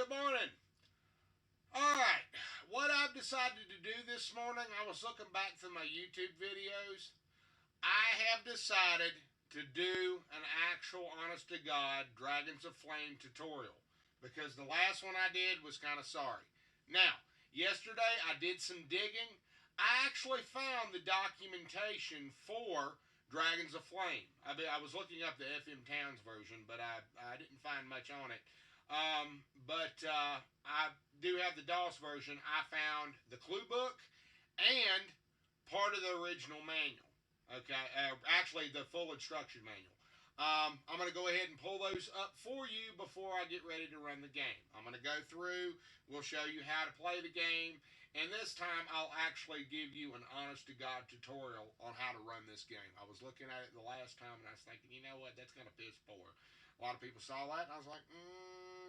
Good morning. All right, what I've decided to do this morning, I was looking back through my YouTube videos. I have decided to do an actual honest to God Dragons of Flame tutorial because the last one I did was kind of sorry. Now, yesterday I did some digging. I actually found the documentation for Dragons of Flame. I was looking up the FM Towns version, but I didn't find much on it. But I do have the DOS version. I found the Cluebook and part of the original manual. Okay, actually the full instruction manual. I'm going to go ahead and pull those up for you before I get ready to run the game. I'm going to go through, we'll show you how to play the game, and this time I'll actually give you an honest-to-God tutorial on how to run this game. I was looking at it the last time and I was thinking, you know what, that's kind of piss poor. A lot of people saw that and I was like,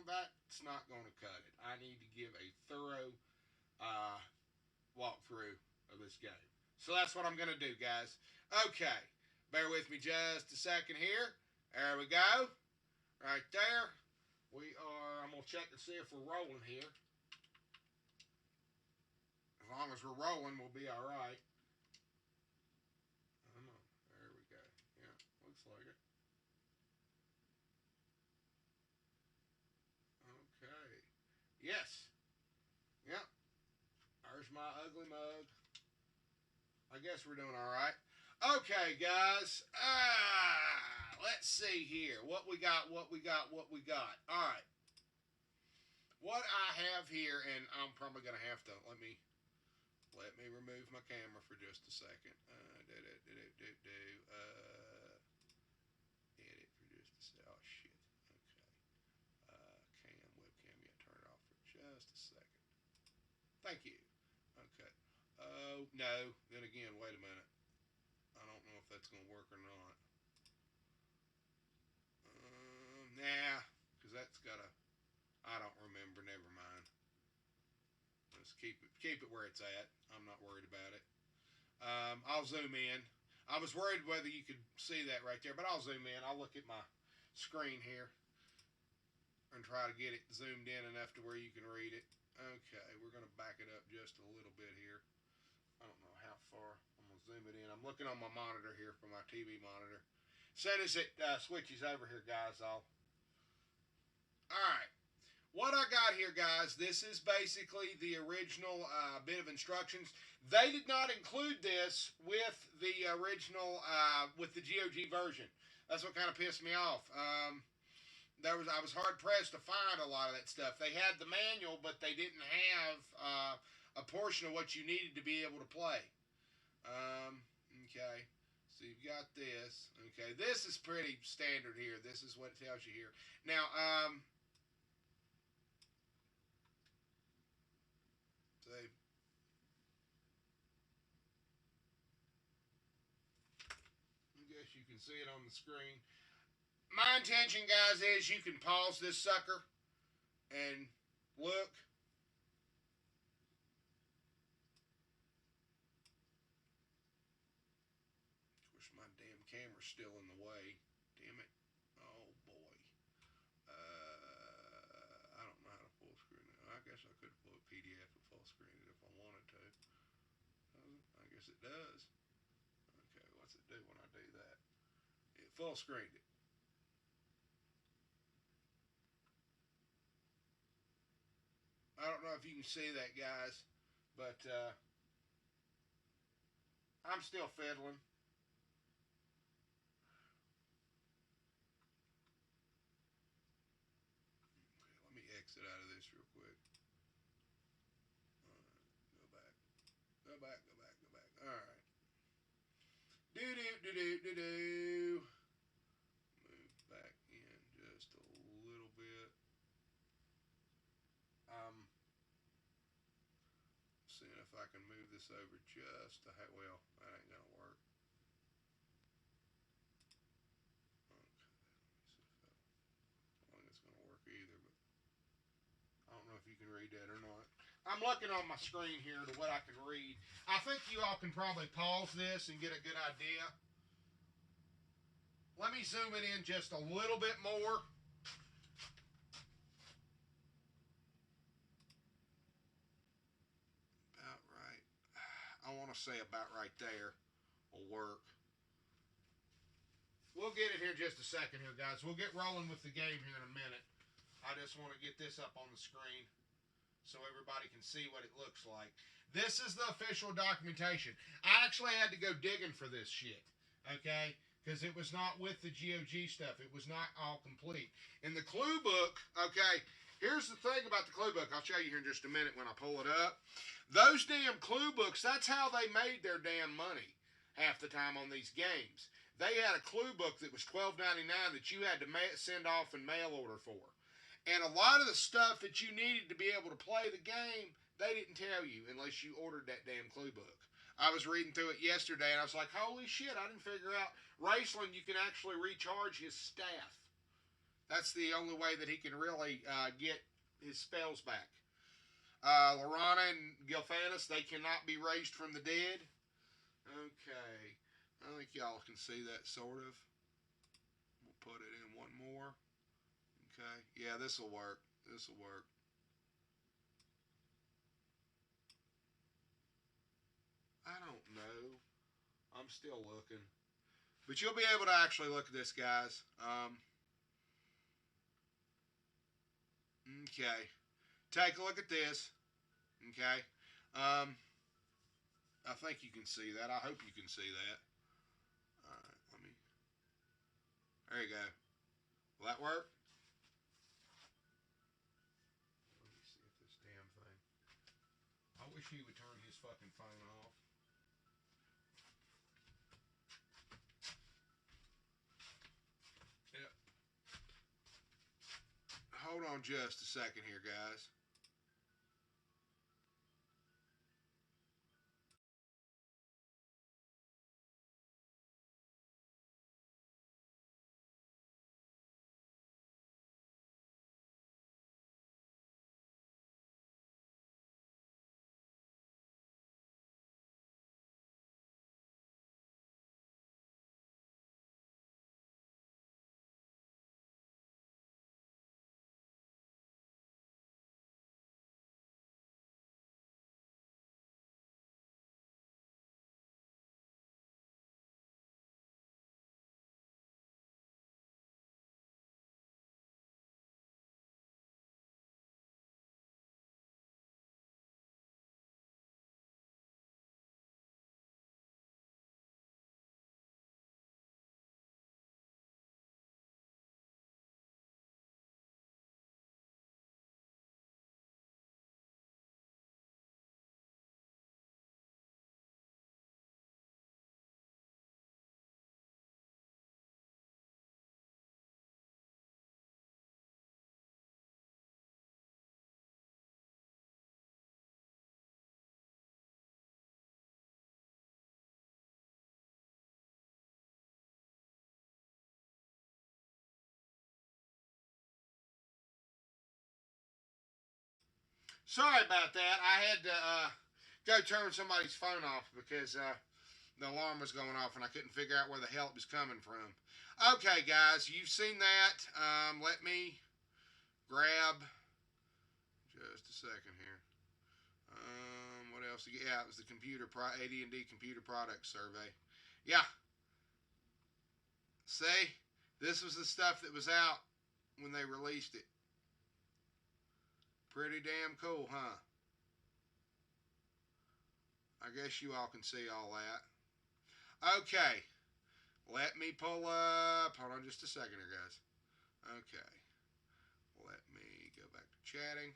that's not going to cut it. I need to give a thorough walkthrough of this game. So that's what I'm going to do, guys. Okay, bear with me just a second here. There we go. Right there. I'm going to check to see if we're rolling here. As long as we're rolling, we'll be all right. Come on. There we go. Yeah, looks like it. Okay. Yes. Yep. There's my ugly mug. I guess we're doing all right. Okay, guys. Let's see here. What we got. All right. What I have here, and I'm probably going to have to, let me remove my camera for just a second. Edit for just a second. Oh, shit. Okay. Webcam, yeah, turn it off for just a second. Thank you. Okay. Oh, no. Then again, wait a minute. I don't know if that's going to work or not. Nah, because that's got a... I don't remember. Never mind. Just keep it where it's at. I'm not worried about it. I'll zoom in. I was worried whether you could see that right there, but I'll zoom in. I'll look at my screen here and try to get it zoomed in enough to where you can read it. Okay, we're going to back it up just a little bit here. I don't know how far. I'm going to zoom it in. I'm looking on my monitor here for my TV monitor. As soon as it switches over here, guys, All right. What I got here, guys, this is basically the original bit of instructions. They did not include this with the original, with the GOG version. That's what kind of pissed me off. I was hard-pressed to find a lot of that stuff. They had the manual, but they didn't have a portion of what you needed to be able to play. Okay. So you've got this. Okay. This is pretty standard here. This is what it tells you here. Now, I guess you can see it on the screen. My intention, guys, is you can pause this sucker and look. Of course, my damn camera's still in the way. Damn it. Oh, boy. I don't know how to full screen it. I guess I could pull a PDF and full screen it if I wanted to. I guess it does. Okay, what's it do when I do that? It full screened it. I don't know if you can see that, guys, but I'm still fiddling. Okay, let me exit out of this real quick. Go back. All right. Do. Move back in just a little bit. Seeing if I can move this over just a well, that ain't gonna work. Okay, let me see if I don't think it's gonna work either, but I don't know if you can read that or not. I'm looking on my screen here to what I can read. I think you all can probably pause this and get a good idea. Let me zoom it in just a little bit more. to say about right there will work. We'll get it here in just a second here, guys. We'll get rolling with the game here in a minute. I just want to get this up on the screen so everybody can see what it looks like. This is the official documentation. I actually had to go digging for this shit, okay? Because it was not with the GOG stuff. It was not all complete. In the Cluebook, okay, here's the thing about the Cluebook. I'll show you here in just a minute when I pull it up. Those damn Cluebooks, that's how they made their damn money half the time on these games. They had a Cluebook that was $12.99 that you had to send off in mail order for. And a lot of the stuff that you needed to be able to play the game, they didn't tell you unless you ordered that damn Cluebook. I was reading through it yesterday, and I was like, holy shit, I didn't figure out Raistlin, you can actually recharge his staff. That's the only way that he can really get his spells back. Lorana and Gilthanas, they cannot be raised from the dead. Okay. I think y'all can see that sort of. We'll put it in one more. Okay. Yeah, this will work. This will work. I don't know. I'm still looking. But you'll be able to actually look at this, guys. Okay. Take a look at this. Okay. I think you can see that. I hope you can see that. Alright, let me... There you go. Will that work? Let me see if this damn thing... I wish he would turn his fucking phone off. Yep. Hold on just a second here, guys. Sorry about that. I had to go turn somebody's phone off because the alarm was going off and I couldn't figure out where the hell it was coming from. Okay, guys, you've seen that. Let me grab just a second here. What else? Yeah, it was the AD&D computer product survey. Yeah. See, this was the stuff that was out when they released it. Pretty damn cool, huh? I guess you all can see all that. Okay. Let me pull up. Hold on just a second here, guys. Okay. Let me go back to chatting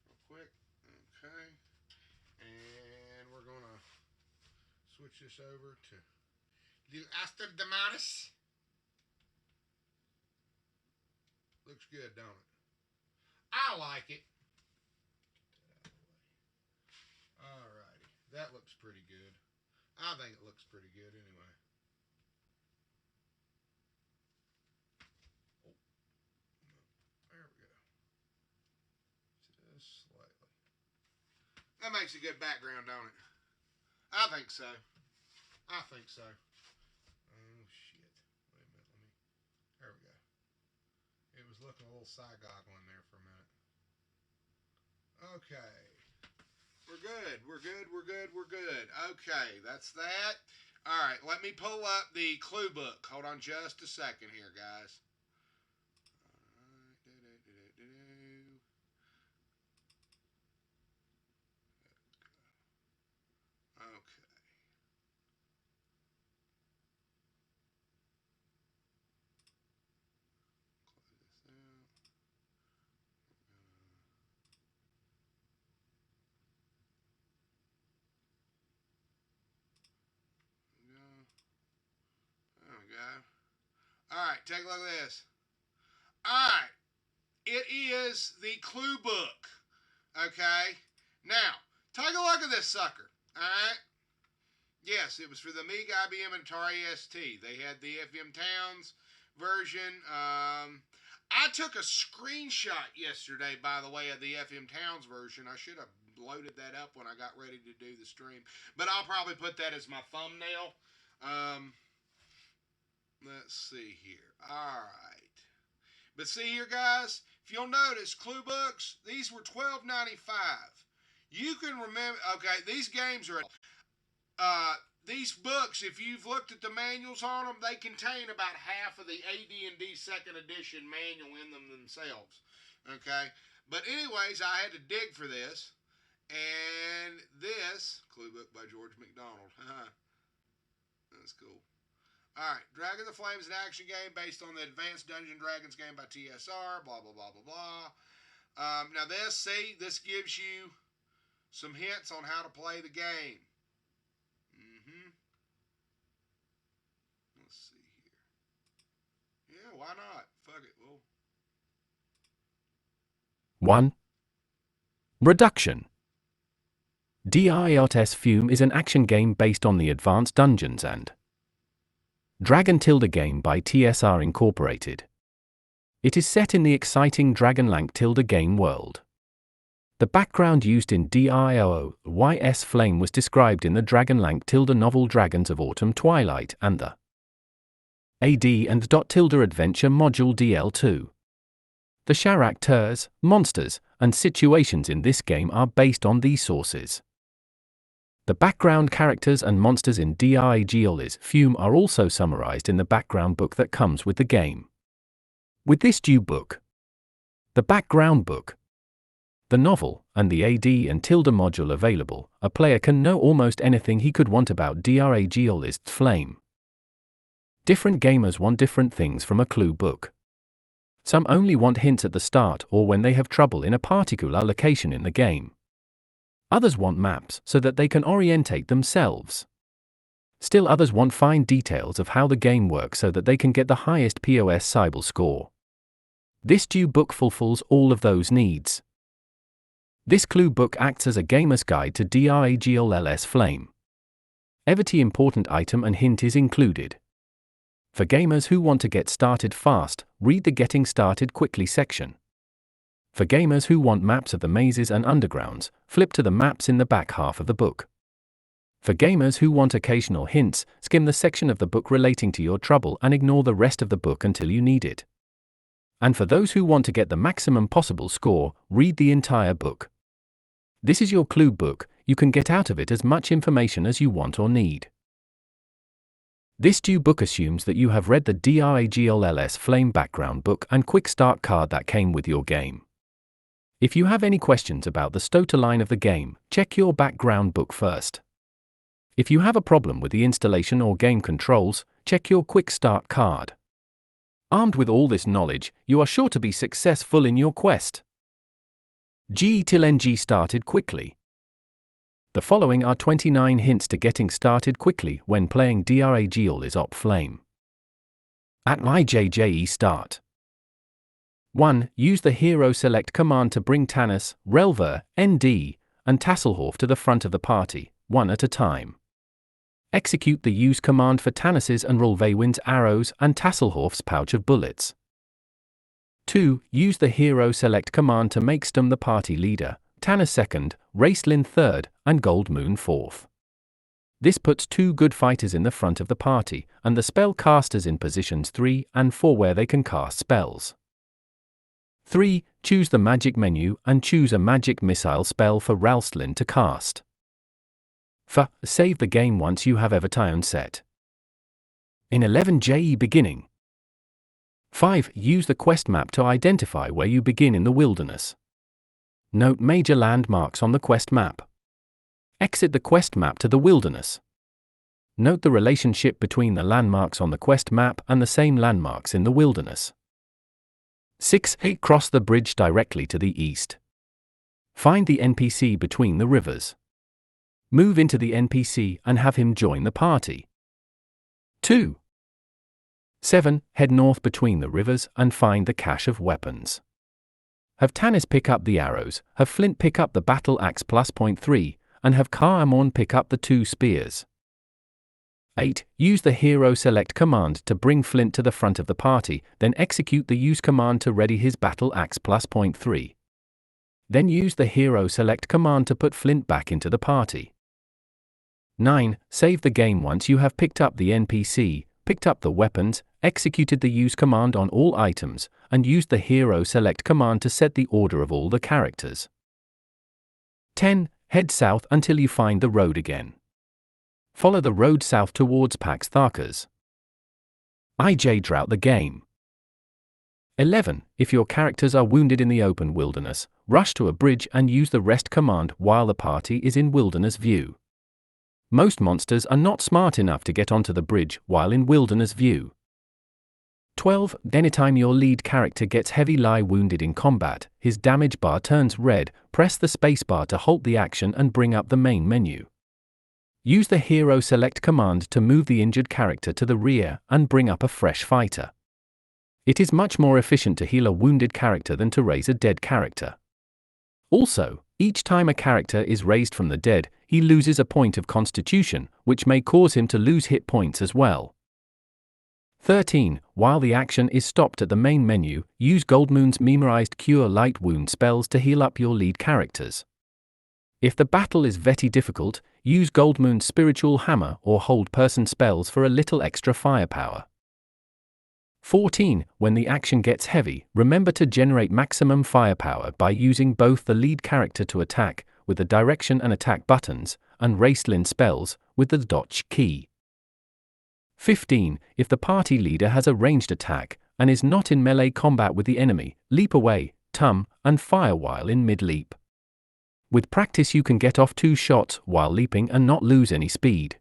real quick. Okay. And we're going to switch this over to the Asterdamanus. Looks good, don't it? I like it. Alrighty. That looks pretty good. I think it looks pretty good anyway. Oh. There we go. Just slightly. That makes a good background, don't it? I think so. I think so. Oh, shit. Wait a minute. There we go. It was looking a little side goggling there for a minute. Okay. We're good. We're good. We're good. We're good. Okay, that's that. All right, let me pull up the clue book. Hold on just a second here, guys. Okay. There we go. All right, take a look at this. All right, it is the clue book. Okay, now take a look at this sucker. All right. Yes, it was for the Amiga, IBM, and Atari ST. They had the FM Towns version. I took a screenshot yesterday, by the way, of the FM Towns version. I should have loaded that up when I got ready to do the stream, but I'll probably put that as my thumbnail. Let's see here. All right. But see here, guys, if you'll notice, clue books, these were $12.95. You can remember, okay, these games are, these books, if you've looked at the manuals on them, they contain about half of the AD&D second edition manual in them themselves, okay? But anyways, I had to dig for this, and this, clue book by George McDonald, that's cool. All right, Dragon the Flame is an action game based on the Advanced Dungeons & Dragons game by TSR, blah, blah, blah, blah, blah. Now this gives you some hints on how to play the game. Let's see here. Yeah, why not? Fuck it. Well. 1. Reduction. DILTS Fume is an action game based on the Advanced Dungeons and Dragon game by TSR Incorporated. It is set in the exciting DragonLance game world. The background used in DILOYS Flame was described in the DragonLance novel Dragons of Autumn Twilight and the AD and Adventure module DL2. The characters, monsters, and situations in this game are based on these sources. The background characters and monsters in DILTS Fume are also summarized in the background book that comes with the game. With this due book, the background book, the novel, and the AD and module available, a player can know almost anything he could want about DragonLance Flame. Different gamers want different things from a clue book. Some only want hints at the start or when they have trouble in a particular location in the game. Others want maps so that they can orientate themselves. Still others want fine details of how the game works so that they can get the highest POS Cybele score. This due book fulfills all of those needs. This clue book acts as a gamer's guide to DragonLance Flame. Every important item and hint is included. For gamers who want to get started fast, read the Getting Started Quickly section. For gamers who want maps of the mazes and undergrounds, flip to the maps in the back half of the book. For gamers who want occasional hints, skim the section of the book relating to your trouble and ignore the rest of the book until you need it. And for those who want to get the maximum possible score, read the entire book. This is your clue book, you can get out of it as much information as you want or need. This due book assumes that you have read the DragonLance Flame background book and quick start card that came with your game. If you have any questions about the storyline of the game, check your background book first. If you have a problem with the installation or game controls, check your quick start card. Armed with all this knowledge, you are sure to be successful in your quest. G started quickly. The following are 29 hints to getting started quickly when playing DragonLance Flame. At IJJE start. 1. Use the hero select command to bring Tanis, Relver, ND, and Tasselhoff to the front of the party, one at a time. Execute the use command for Tanis's and Relvewin's arrows and Tasselhoff's pouch of bullets. 2. Use the hero select command to make Stum the party leader, Tanis 2nd, Raistlin 3rd, and Goldmoon 4th. This puts 2 good fighters in the front of the party, and the spell casters in positions 3 and 4 where they can cast spells. 3. Choose the magic menu and choose a magic missile spell for Raistlin to cast. 4. Save the game once you have every set. In 11JE beginning. 5. Use the quest map to identify where you begin in the wilderness. Note major landmarks on the quest map. Exit the quest map to the wilderness. Note the relationship between the landmarks on the quest map and the same landmarks in the wilderness. 6. Cross the bridge directly to the east. Find the NPC between the rivers. Move into the NPC and have him join the party. 2. 7. Head north between the rivers and find the cache of weapons. Have Tannis pick up the arrows, have Flint pick up the battle axe plus 0.3, and have Kaamorn pick up the 2 spears. 8. Use the hero select command to bring Flint to the front of the party, then execute the use command to ready his battle axe plus 0.3. Then use the hero select command to put Flint back into the party. 9. Save the game once you have picked up the NPC, picked up the weapons, executed the use command on all items, and used the hero select command to set the order of all the characters. 10. Head south until you find the road again. Follow the road south towards Pax Tharkas. IJ drought the game. 11. If your characters are wounded in the open wilderness, rush to a bridge and use the rest command while the party is in wilderness view. Most monsters are not smart enough to get onto the bridge while in wilderness view. 12. Anytime your lead character gets heavily wounded in combat, his damage bar turns red, press the spacebar to halt the action and bring up the main menu. Use the hero select command to move the injured character to the rear and bring up a fresh fighter. It is much more efficient to heal a wounded character than to raise a dead character. Also, each time a character is raised from the dead, he loses a point of constitution, which may cause him to lose hit points as well. 13. While the action is stopped at the main menu, use Goldmoon's memorized Cure Light Wound spells to heal up your lead characters. If the battle is very difficult, use Goldmoon's Spiritual Hammer or Hold Person spells for a little extra firepower. 14. When the action gets heavy, remember to generate maximum firepower by using both the lead character to attack, with the direction and attack buttons, and Raistlin spells, with the dodge key. 15. If the party leader has a ranged attack, and is not in melee combat with the enemy, leap away, and fire while in mid-leap. With practice you can get off 2 shots while leaping and not lose any speed.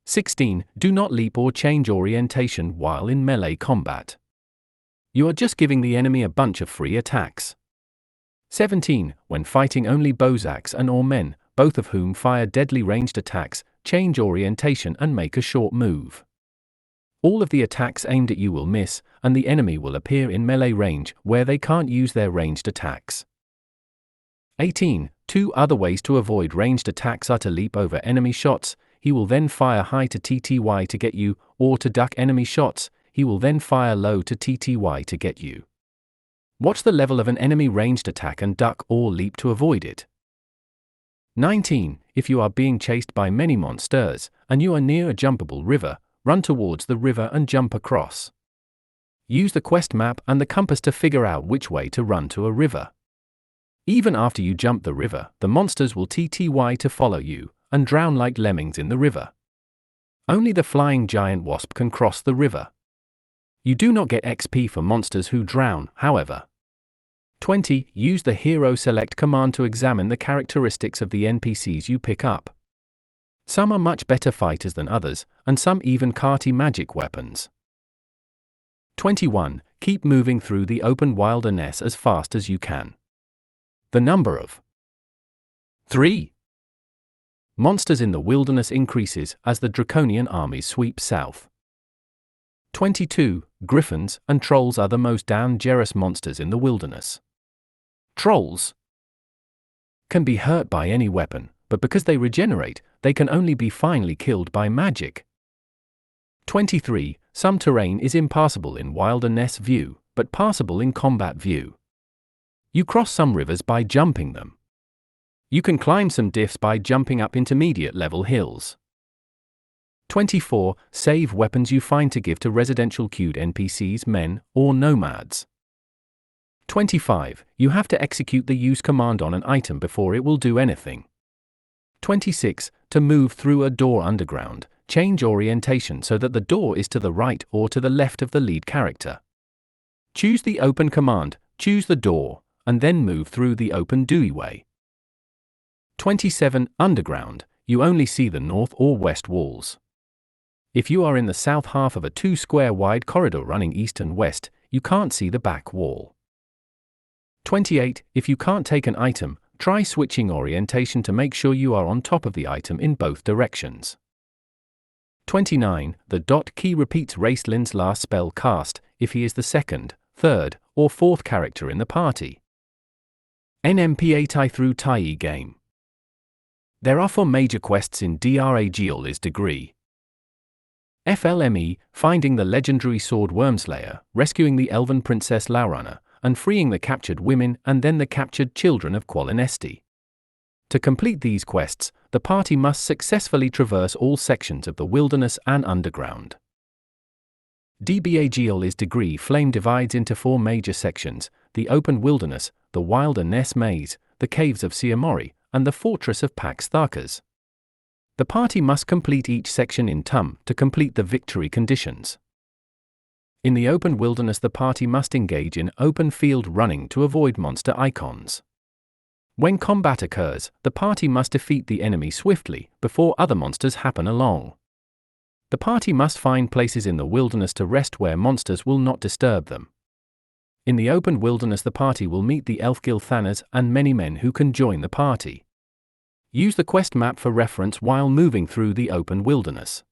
16. Do not leap or change orientation while in melee combat. You are just giving the enemy a bunch of free attacks. 17. When fighting only Bozaks and or men, both of whom fire deadly ranged attacks, change orientation and make a short move. All of the attacks aimed at you will miss, and the enemy will appear in melee range where they can't use their ranged attacks. 18. 2 other ways to avoid ranged attacks are to leap over enemy shots, he will then fire high to TTY to get you, or to duck enemy shots, he will then fire low to TTY to get you. Watch the level of an enemy ranged attack and duck or leap to avoid it. 19. If you are being chased by many monsters, and you are near a jumpable river, run towards the river and jump across. Use the quest map and the compass to figure out which way to run to a river. Even after you jump the river, the monsters will TTY to follow you, and drown like lemmings in the river. Only the flying giant wasp can cross the river. You do not get XP for monsters who drown, however. 20. Use the hero select command to examine the characteristics of the NPCs you pick up. Some are much better fighters than others, and some even carry magic weapons. 21. Keep moving through the open wilderness as fast as you can. The number of 3 monsters in the wilderness increases as the draconian armies sweep south. 22. Griffins and trolls are the most dangerous monsters in the wilderness. Trolls can be hurt by any weapon, but because they regenerate, they can only be finally killed by magic. 23. Some terrain is impassable in wilderness view, but passable in combat view. You cross some rivers by jumping them. You can climb some diffs by jumping up intermediate level hills. 24. Save weapons you find to give to residential queued NPCs, men, or nomads. 25. You have to execute the use command on an item before it will do anything. 26. To move through a door underground, change orientation so that the door is to the right or to the left of the lead character. Choose the open command, choose the door, and then move through the open doorway. 27. Underground, you only see the north or west walls. If you are in the south half of a 2-square wide corridor running east and west, you can't see the back wall. 28. If you can't take an item, try switching orientation to make sure you are on top of the item in both directions. 29. The dot key repeats Raistlin's last spell cast if he is the second, third, or fourth character in the party. NMP 8 I through Tai game. There are 4 major quests in DragonLance degree. FLME, finding the legendary sword Wormslayer, rescuing the elven princess Laurana, and freeing the captured women and then the captured children of Qualinesti. To complete these quests, the party must successfully traverse all sections of the wilderness and underground. DragonLance degree Flame divides into 4 major sections: the open wilderness, the wilderness maze, the caves of Siamori, and the fortress of Pax Tharkas. The party must complete each section in turn to complete the victory conditions. In the open wilderness, the party must engage in open field running to avoid monster icons. When combat occurs, the party must defeat the enemy swiftly before other monsters happen along. The party must find places in the wilderness to rest where monsters will not disturb them. In the open wilderness, the party will meet the elf Gilthanas and many men who can join the party. Use the quest map for reference while moving through the open wilderness.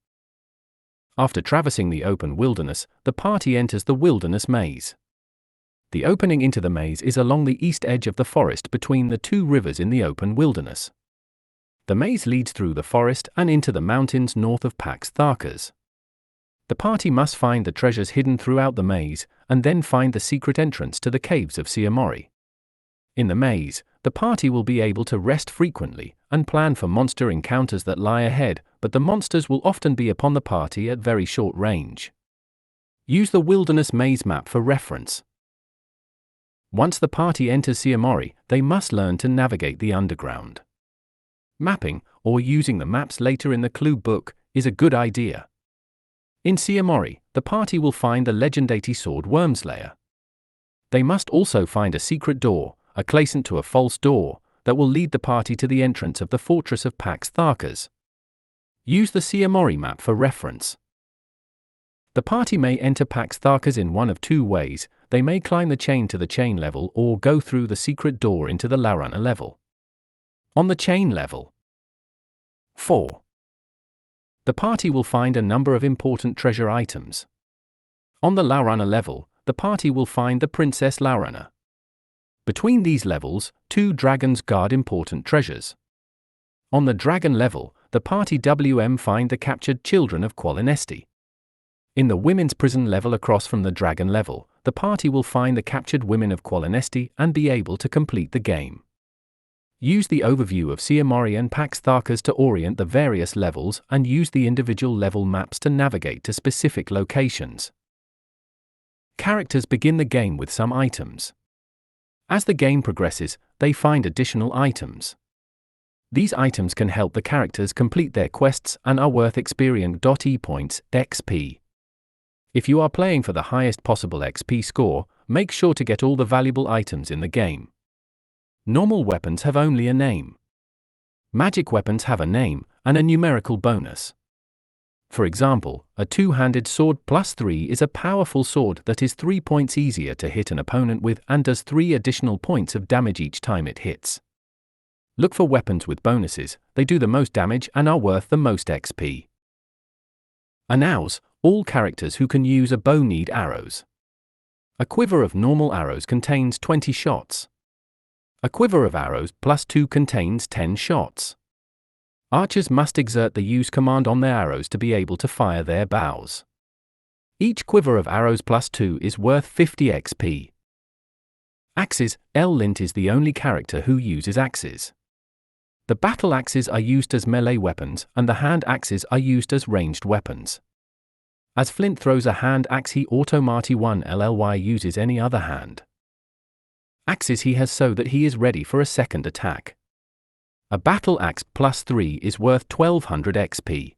After traversing the open wilderness, the party enters the wilderness maze. The opening into the maze is along the east edge of the forest between the 2 rivers in the open wilderness. The maze leads through the forest and into the mountains north of Pax Tharkas. The party must find the treasures hidden throughout the maze, and then find the secret entrance to the caves of Siamori. In the maze, the party will be able to rest frequently and plan for monster encounters that lie ahead, but the monsters will often be upon the party at very short range. Use the wilderness maze map for reference. Once the party enters Siamori, they must learn to navigate the underground. Mapping, or using the maps later in the Cluebook, is a good idea. In Siamori, the party will find the legendary sword Wormslayer. They must also find a secret door, adjacent to a false door, that will lead the party to the entrance of the fortress of Pax Tharkas. Use the Siamori map for reference. The party may enter Pax Tharkas in one of 2 ways: they may climb the chain to the chain level or go through the secret door into the Laurana level. On the chain level. 4. The party will find a number of important treasure items. On the Laurana level, the party will find the Princess Laurana. Between these levels, 2 dragons guard important treasures. On the dragon level, the party find the captured children of Qualinesti. In the women's prison level across from the dragon level, the party will find the captured women of Qualinesti and be able to complete the game. Use the overview of Siamori and Pax Tharkas to orient the various levels and use the individual level maps to navigate to specific locations. Characters begin the game with some items. As the game progresses, they find additional items. These items can help the characters complete their quests and are worth experience.e points, XP. If you are playing for the highest possible XP score, make sure to get all the valuable items in the game. Normal weapons have only a name. Magic weapons have a name and a numerical bonus. For example, a 2-handed sword +3 is a powerful sword that is 3 points easier to hit an opponent with and does 3 additional points of damage each time it hits. Look for weapons with bonuses, they do the most damage and are worth the most XP. Anows, all characters who can use a bow need arrows. A quiver of normal arrows contains 20 shots. A quiver of arrows +2 contains 10 shots. Archers must exert the use command on their arrows to be able to fire their bows. Each quiver of arrows +2 is worth 50 XP. Axes, L-Lint is the only character who uses axes. The battle axes are used as melee weapons and the hand axes are used as ranged weapons. As Flint throws a hand axe, he automatically 1 LLY uses any other hand. Axes he has so that he is ready for a second attack. A battle axe +3 is worth 1200 XP.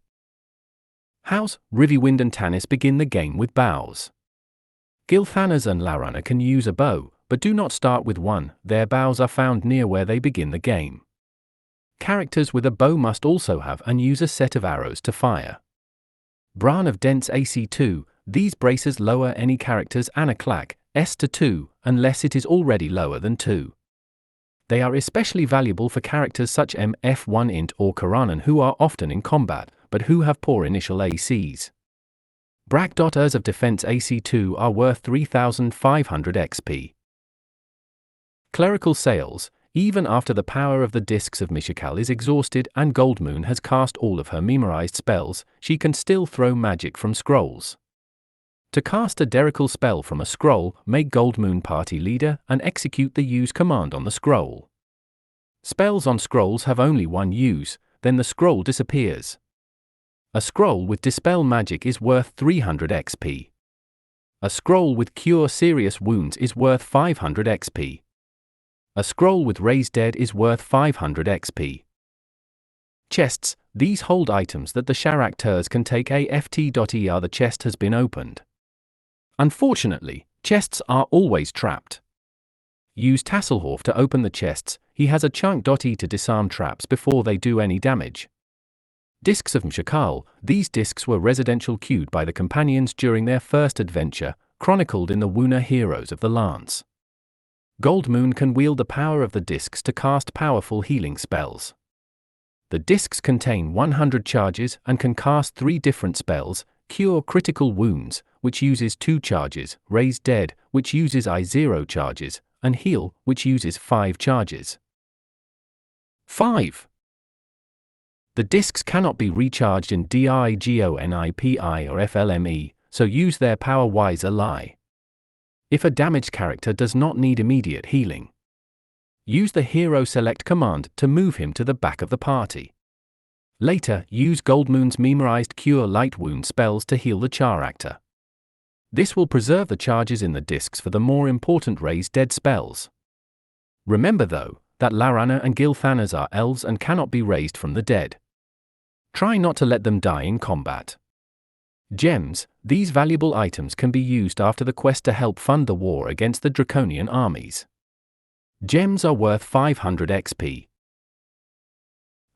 Hows, Riviwind and Tanis begin the game with bows. Gilthanas and Laranna can use a bow, but do not start with one. Their bows are found near where they begin the game. Characters with a bow must also have and use a set of arrows to fire. Bran of Dense AC2, these braces lower any character's Anaclack S to 2, unless it is already lower than 2. They are especially valuable for characters such as F1 Int or Karanan who are often in combat, but who have poor initial ACs. Brak.ers of Defense AC2 are worth 3500 XP. Clerical Sales, even after the power of the discs of Mishakal is exhausted and Goldmoon has cast all of her memorized spells, she can still throw magic from scrolls. To cast a Derical spell from a scroll, make Goldmoon party leader and execute the use command on the scroll. Spells on scrolls have only one use, then the scroll disappears. A scroll with Dispel magic is worth 300 XP. A scroll with Cure serious wounds is worth 500 XP. A scroll with Raise Dead is worth 500 XP. Chests, these hold items that the characters can take. AFT.er The chest has been opened. Unfortunately, chests are always trapped. Use Tasselhoff to open the chests. He has a chunk.e to disarm traps before they do any damage. Discs of Mshakal, these discs were residential queued by the companions during their first adventure, chronicled in the Wuna Heroes of the Lance. Goldmoon can wield the power of the discs to cast powerful healing spells. The discs contain 100 charges and can cast 3 different spells: Cure Critical Wounds, which uses 2 charges, Raise Dead, which uses I0 charges, and Heal, which uses 5 charges. 5. The discs cannot be recharged in DRAGONIPI or FLME, so use their power wisely. If a damaged character does not need immediate healing, use the Hero Select command to move him to the back of the party. Later, use Goldmoon's memorized Cure Light Wound spells to heal the character. This will preserve the charges in the discs for the more important Raise Dead spells. Remember though, that Laranna and Gilthanas are elves and cannot be raised from the dead. Try not to let them die in combat. Gems, these valuable items can be used after the quest to help fund the war against the Draconian armies. Gems are worth 500 XP.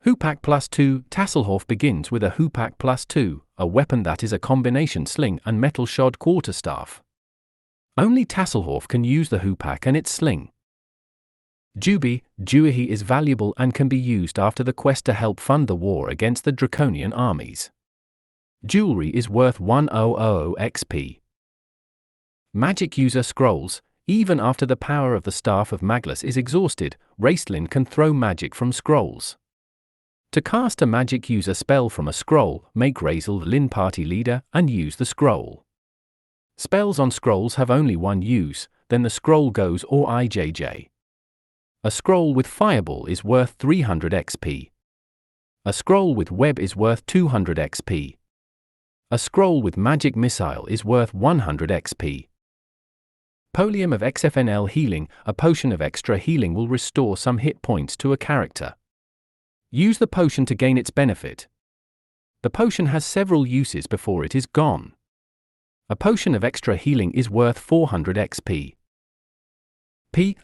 Hoopak +2, Tasselhoff begins with a Hoopak +2, a weapon that is a combination sling and metal shod quarterstaff. Only Tasselhoff can use the Hoopak and its sling. Juhi is valuable and can be used after the quest to help fund the war against the Draconian armies. Jewelry is worth 1000 XP. Magic user scrolls, even after the power of the Staff of Maglus is exhausted, Raistlin can throw magic from scrolls. To cast a magic user spell from a scroll, make Raistlin party leader and use the scroll. Spells on scrolls have only one use, then the scroll goes or IJJ. A scroll with Fireball is worth 300 XP. A scroll with Web is worth 200 XP. A scroll with Magic Missile is worth 100 XP. Polium of XFNL Healing, a potion of extra healing will restore some hit points to a character. Use the potion to gain its benefit. The potion has several uses before it is gone. A potion of extra healing is worth 400 XP.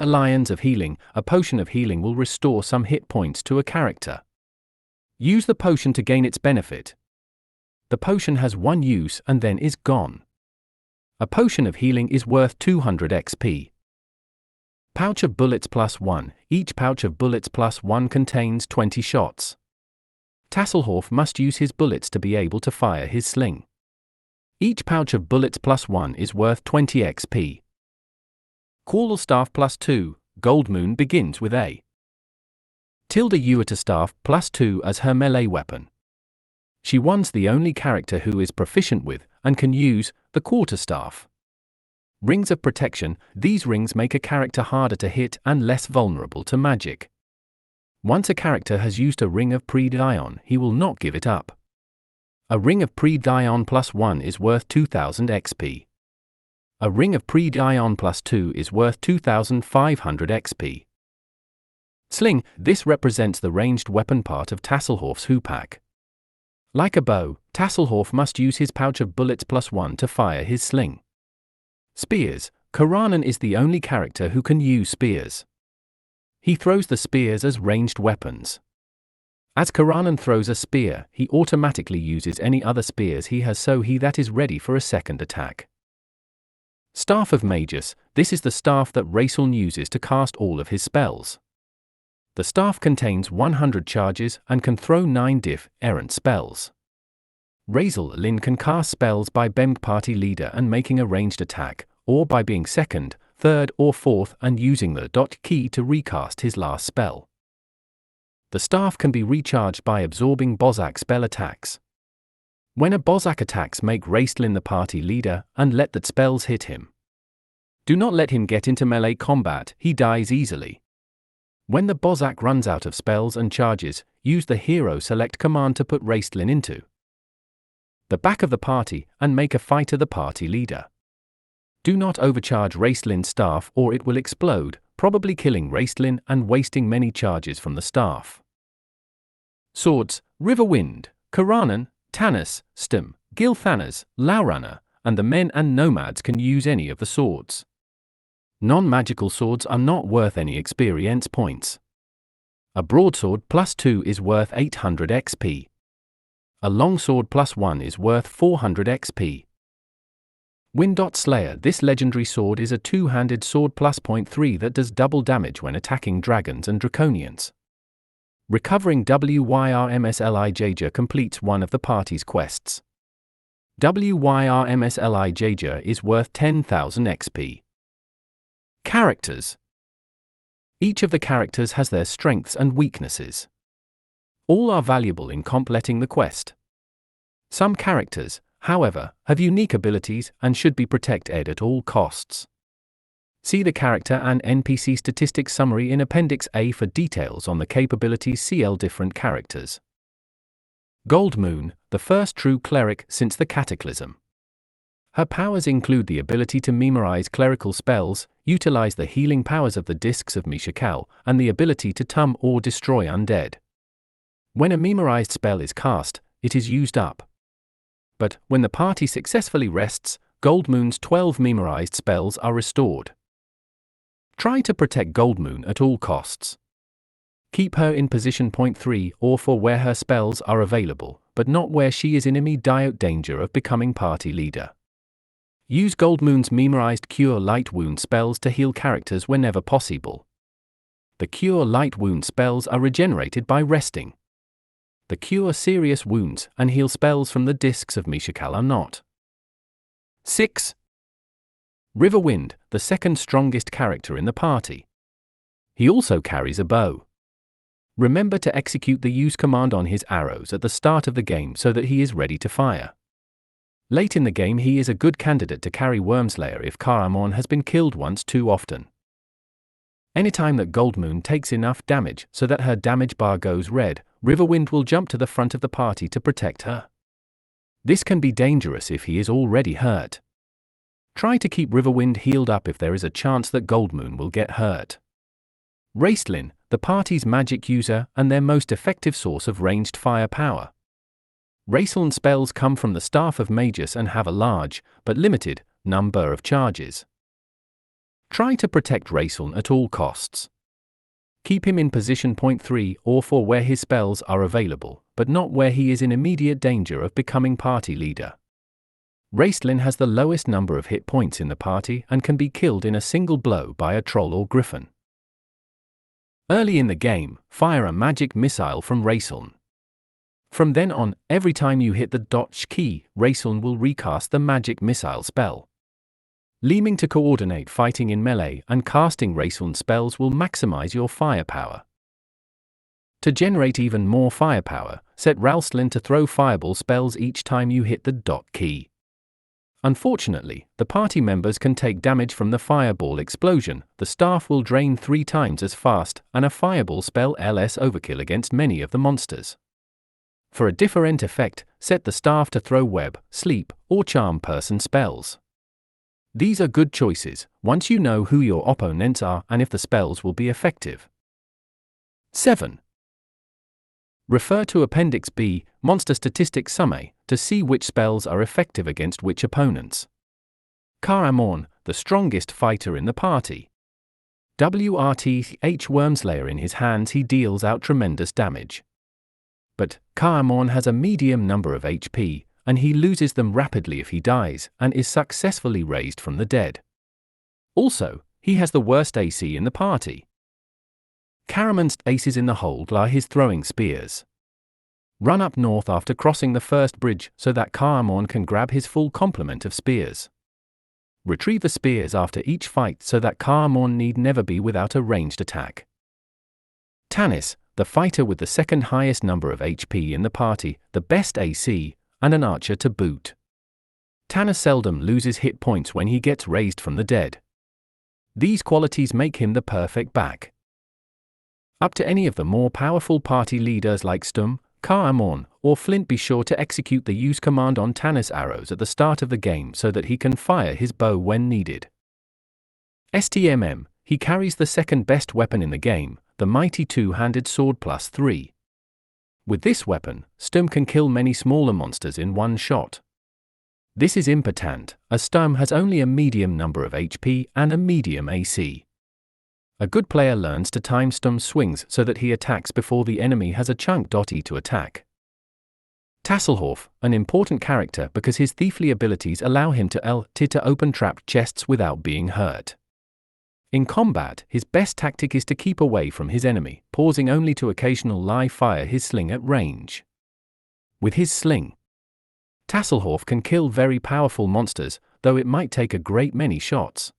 Alliance of Healing, a potion of healing will restore some hit points to a character. Use the potion to gain its benefit. The potion has one use and then is gone. A potion of healing is worth 200 XP. Pouch of Bullets +1, each pouch of bullets +1 contains 20 shots. Tasselhoff must use his bullets to be able to fire his sling. Each pouch of bullets +1 is worth 20 XP. Quarrelstaff +2, Goldmoon begins with a Tilda Uata staff +2 as her melee weapon. She one's the only character who is proficient with, and can use, the quarterstaff. Rings of Protection, these rings make a character harder to hit and less vulnerable to magic. Once a character has used a Ring of Predion, he will not give it up. A Ring of Predion +1 is worth 2000 XP. A ring of pre-Dion +2 is worth 2500 XP. Sling, this represents the ranged weapon part of Tasselhoff's hoopak. Like a bow, Tasselhoff must use his pouch of bullets +1 to fire his sling. Spears, Karanen is the only character who can use spears. He throws the spears as ranged weapons. As Karanen throws a spear, he automatically uses any other spears he has, so that is ready for a second attack. Staff of Magus, this is the staff that Raistlin uses to cast all of his spells. The staff contains 100 charges and can throw 9 errant spells. Raistlin can cast spells by being party leader and making a ranged attack, or by being second, third or fourth and using the key to recast his last spell. The staff can be recharged by absorbing Bozak spell attacks. When a Bozak attacks, make Raistlin the party leader and let that spells hit him. Do not let him get into melee combat, he dies easily. When the Bozak runs out of spells and charges, use the hero select command to put Raistlin into the back of the party and make a fighter the party leader. Do not overcharge Raistlin's staff or it will explode, probably killing Raistlin and wasting many charges from the staff. Swords, Riverwind, Karanen, Tanis, Stim, Gilthanas, Laurana, and the men and nomads can use any of the swords. Non-magical swords are not worth any experience points. A broadsword +2 is worth 800 XP. A longsword +1 is worth 400 XP. Wind-Slayer, this legendary sword is a two-handed sword +0.3 that does double damage when attacking dragons and draconians. Recovering Wyrmslijja completes one of the party's quests. Wyrmslijja is worth 10,000 XP. Characters. Each of the characters has their strengths and weaknesses. All are valuable in completing the quest. Some characters, however, have unique abilities and should be protected at all costs. See the character and NPC statistics summary in Appendix A for details on the capabilities CL different characters. Goldmoon, the first true cleric since the Cataclysm. Her powers include the ability to memorize clerical spells, utilize the healing powers of the discs of Mishakal, and the ability to tum or destroy undead. When a memorized spell is cast, it is used up. But, when the party successfully rests, Goldmoon's 12 memorized spells are restored. Try to protect Goldmoon at all costs. Keep her in position .3 or for where her spells are available, but not where she is in immediate danger of becoming party leader. Use Goldmoon's memorized Cure Light Wound spells to heal characters whenever possible. The Cure Light Wound spells are regenerated by resting. The Cure Serious Wounds and heal spells from the discs of Mishakal are not. 6. Riverwind, the second strongest character in the party. He also carries a bow. Remember to execute the use command on his arrows at the start of the game so that he is ready to fire. Late in the game he is a good candidate to carry Wyrmslayer if Karamon has been killed once too often. Anytime that Goldmoon takes enough damage so that her damage bar goes red, Riverwind will jump to the front of the party to protect her. This can be dangerous if he is already hurt. Try to keep Riverwind healed up if there is a chance that Goldmoon will get hurt. Raistlin, the party's magic user and their most effective source of ranged firepower. Raistlin spells come from the Staff of Magus and have a large, but limited, number of charges. Try to protect Raistlin at all costs. Keep him in position .3 or for where his spells are available, but not where he is in immediate danger of becoming party leader. Raistlin has the lowest number of hit points in the party and can be killed in a single blow by a troll or griffin. Early in the game, fire a magic missile from Raistlin. From then on, every time you hit the dodge key, Raistlin will recast the magic missile spell. Leeming to coordinate fighting in melee and casting Raistlin spells will maximize your firepower. To generate even more firepower, set Raistlin to throw fireball spells each time you hit the dot key. Unfortunately, the party members can take damage from the fireball explosion, the staff will drain 3 times as fast, and a fireball spell less overkill against many of the monsters. For a different effect, set the staff to throw web, sleep, or charm person spells. These are good choices, once you know who your opponents are and if the spells will be effective. 7. Refer to Appendix B, Monster Statistics Summary, to see which spells are effective against which opponents. Karamorn, the strongest fighter in the party. WRTH Wormslayer in his hands, he deals out tremendous damage. But Karamorn has a medium number of HP, and he loses them rapidly if he dies, and is successfully raised from the dead. Also, he has the worst AC in the party. Karamon's aces in the hold are his throwing spears. Run up north after crossing the first bridge so that Karamorn can grab his full complement of spears. Retrieve the spears after each fight so that Karamorn need never be without a ranged attack. Tanis, the fighter with the second highest number of HP in the party, the best AC, and an archer to boot. Tanis seldom loses hit points when he gets raised from the dead. These qualities make him the perfect back up to any of the more powerful party leaders like Stum, Karamorn, or Flint. Be sure to execute the use command on Tanis arrows at the start of the game so that he can fire his bow when needed. STMM, he carries the second best weapon in the game, the mighty two-handed sword +3. With this weapon, Stum can kill many smaller monsters in one shot. This is important, as Stum has only a medium number of HP and a medium AC. A good player learns to time Stum's swings so that he attacks before the enemy has a chunk to attack. Tasselhoff, an important character because his thiefly abilities allow him to open trapped chests without being hurt. In combat, his best tactic is to keep away from his enemy, pausing only to occasionally live fire his sling at range. With his sling, Tasselhoff can kill very powerful monsters, though it might take a great many shots.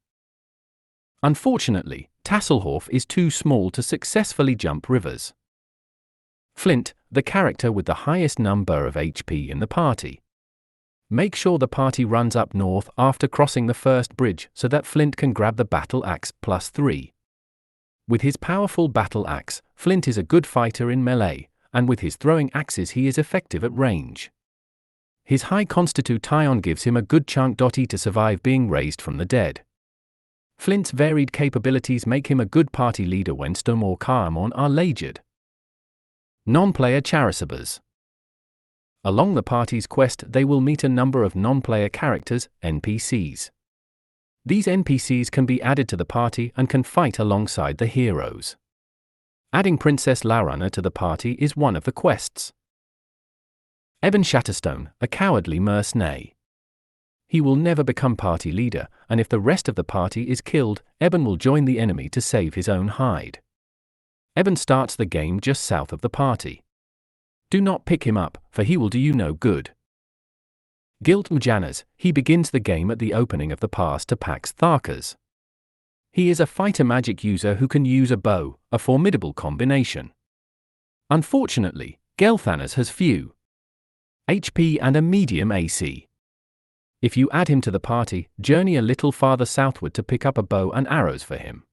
Unfortunately, Tasselhoff is too small to successfully jump rivers. Flint, the character with the highest number of HP in the party. Make sure the party runs up north after crossing the first bridge so that Flint can grab the battle axe +3. With his powerful battle axe, Flint is a good fighter in melee, and with his throwing axes he is effective at range. His high constitution gives him a good chunk to survive being raised from the dead. Flint's varied capabilities make him a good party leader when Stum or Karamorn are lagered. Non-player Charisabers. Along the party's quest they will meet a number of non-player characters, NPCs. These NPCs can be added to the party and can fight alongside the heroes. Adding Princess Laurana to the party is one of the quests. Eben Shatterstone, a cowardly mercenary. He will never become party leader, and if the rest of the party is killed, Eben will join the enemy to save his own hide. Eben starts the game just south of the party. Do not pick him up, for he will do you no good. Gilthanas, he begins the game at the opening of the pass to Pax Tharkas. He is a fighter magic user who can use a bow, a formidable combination. Unfortunately, Gilthanas has few HP and a medium AC. If you add him to the party, journey a little farther southward to pick up a bow and arrows for him.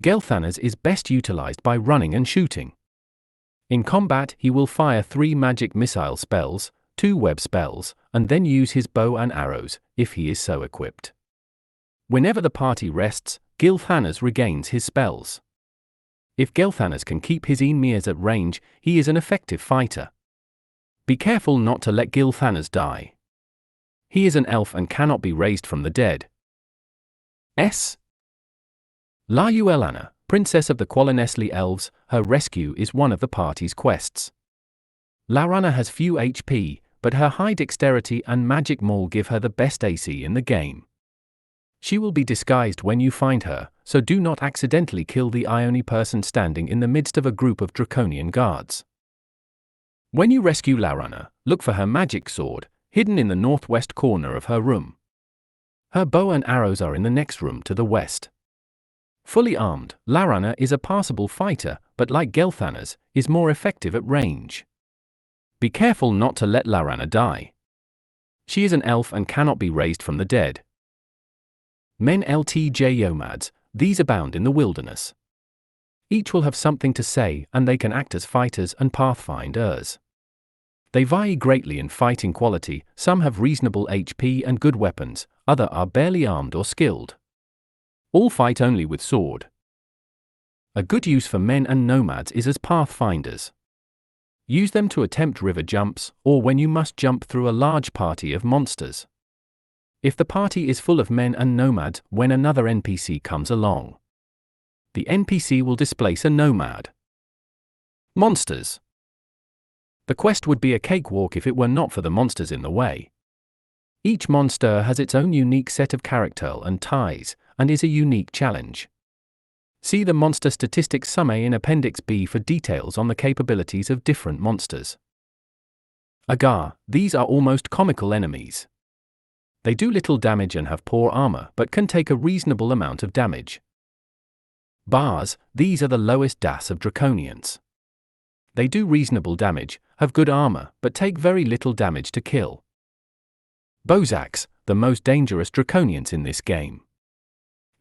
Gilthanas is best utilized by running and shooting. In combat, he will fire 3 magic missile spells, 2 web spells, and then use his bow and arrows, if he is so equipped. Whenever the party rests, Gilthanas regains his spells. If Gilthanas can keep his Enmirs at range, he is an effective fighter. Be careful not to let Gilthanas die. He is an elf and cannot be raised from the dead. La Uelana, princess of the Qualinesli elves, her rescue is one of the party's quests. Laurana has few HP, but her high dexterity and magic maul give her the best AC in the game. She will be disguised when you find her, so do not accidentally kill the only person standing in the midst of a group of draconian guards. When you rescue Laurana, look for her magic sword, hidden in the northwest corner of her room. Her bow and arrows are in the next room to the west. Fully armed, Laurana is a passable fighter, but like Gilthanas, is more effective at range. Be careful not to let Laurana die. She is an elf and cannot be raised from the dead. Men LTJ Yomads, these abound in the wilderness. Each will have something to say and they can act as fighters and pathfinders. They vary greatly in fighting quality, some have reasonable HP and good weapons, others are barely armed or skilled. All fight only with sword. A good use for men and nomads is as pathfinders. Use them to attempt river jumps, or when you must jump through a large party of monsters. If the party is full of men and nomads, when another NPC comes along, the NPC will displace a nomad. Monsters. The quest would be a cakewalk if it were not for the monsters in the way. Each monster has its own unique set of character and ties, and is a unique challenge. See the Monster Statistics Summary in Appendix B for details on the capabilities of different monsters. Agar, these are almost comical enemies. They do little damage and have poor armor, but can take a reasonable amount of damage. Bars, these are the lowest DAS of Draconians. They do reasonable damage, have good armor, but take very little damage to kill. Bozaks, the most dangerous Draconians in this game.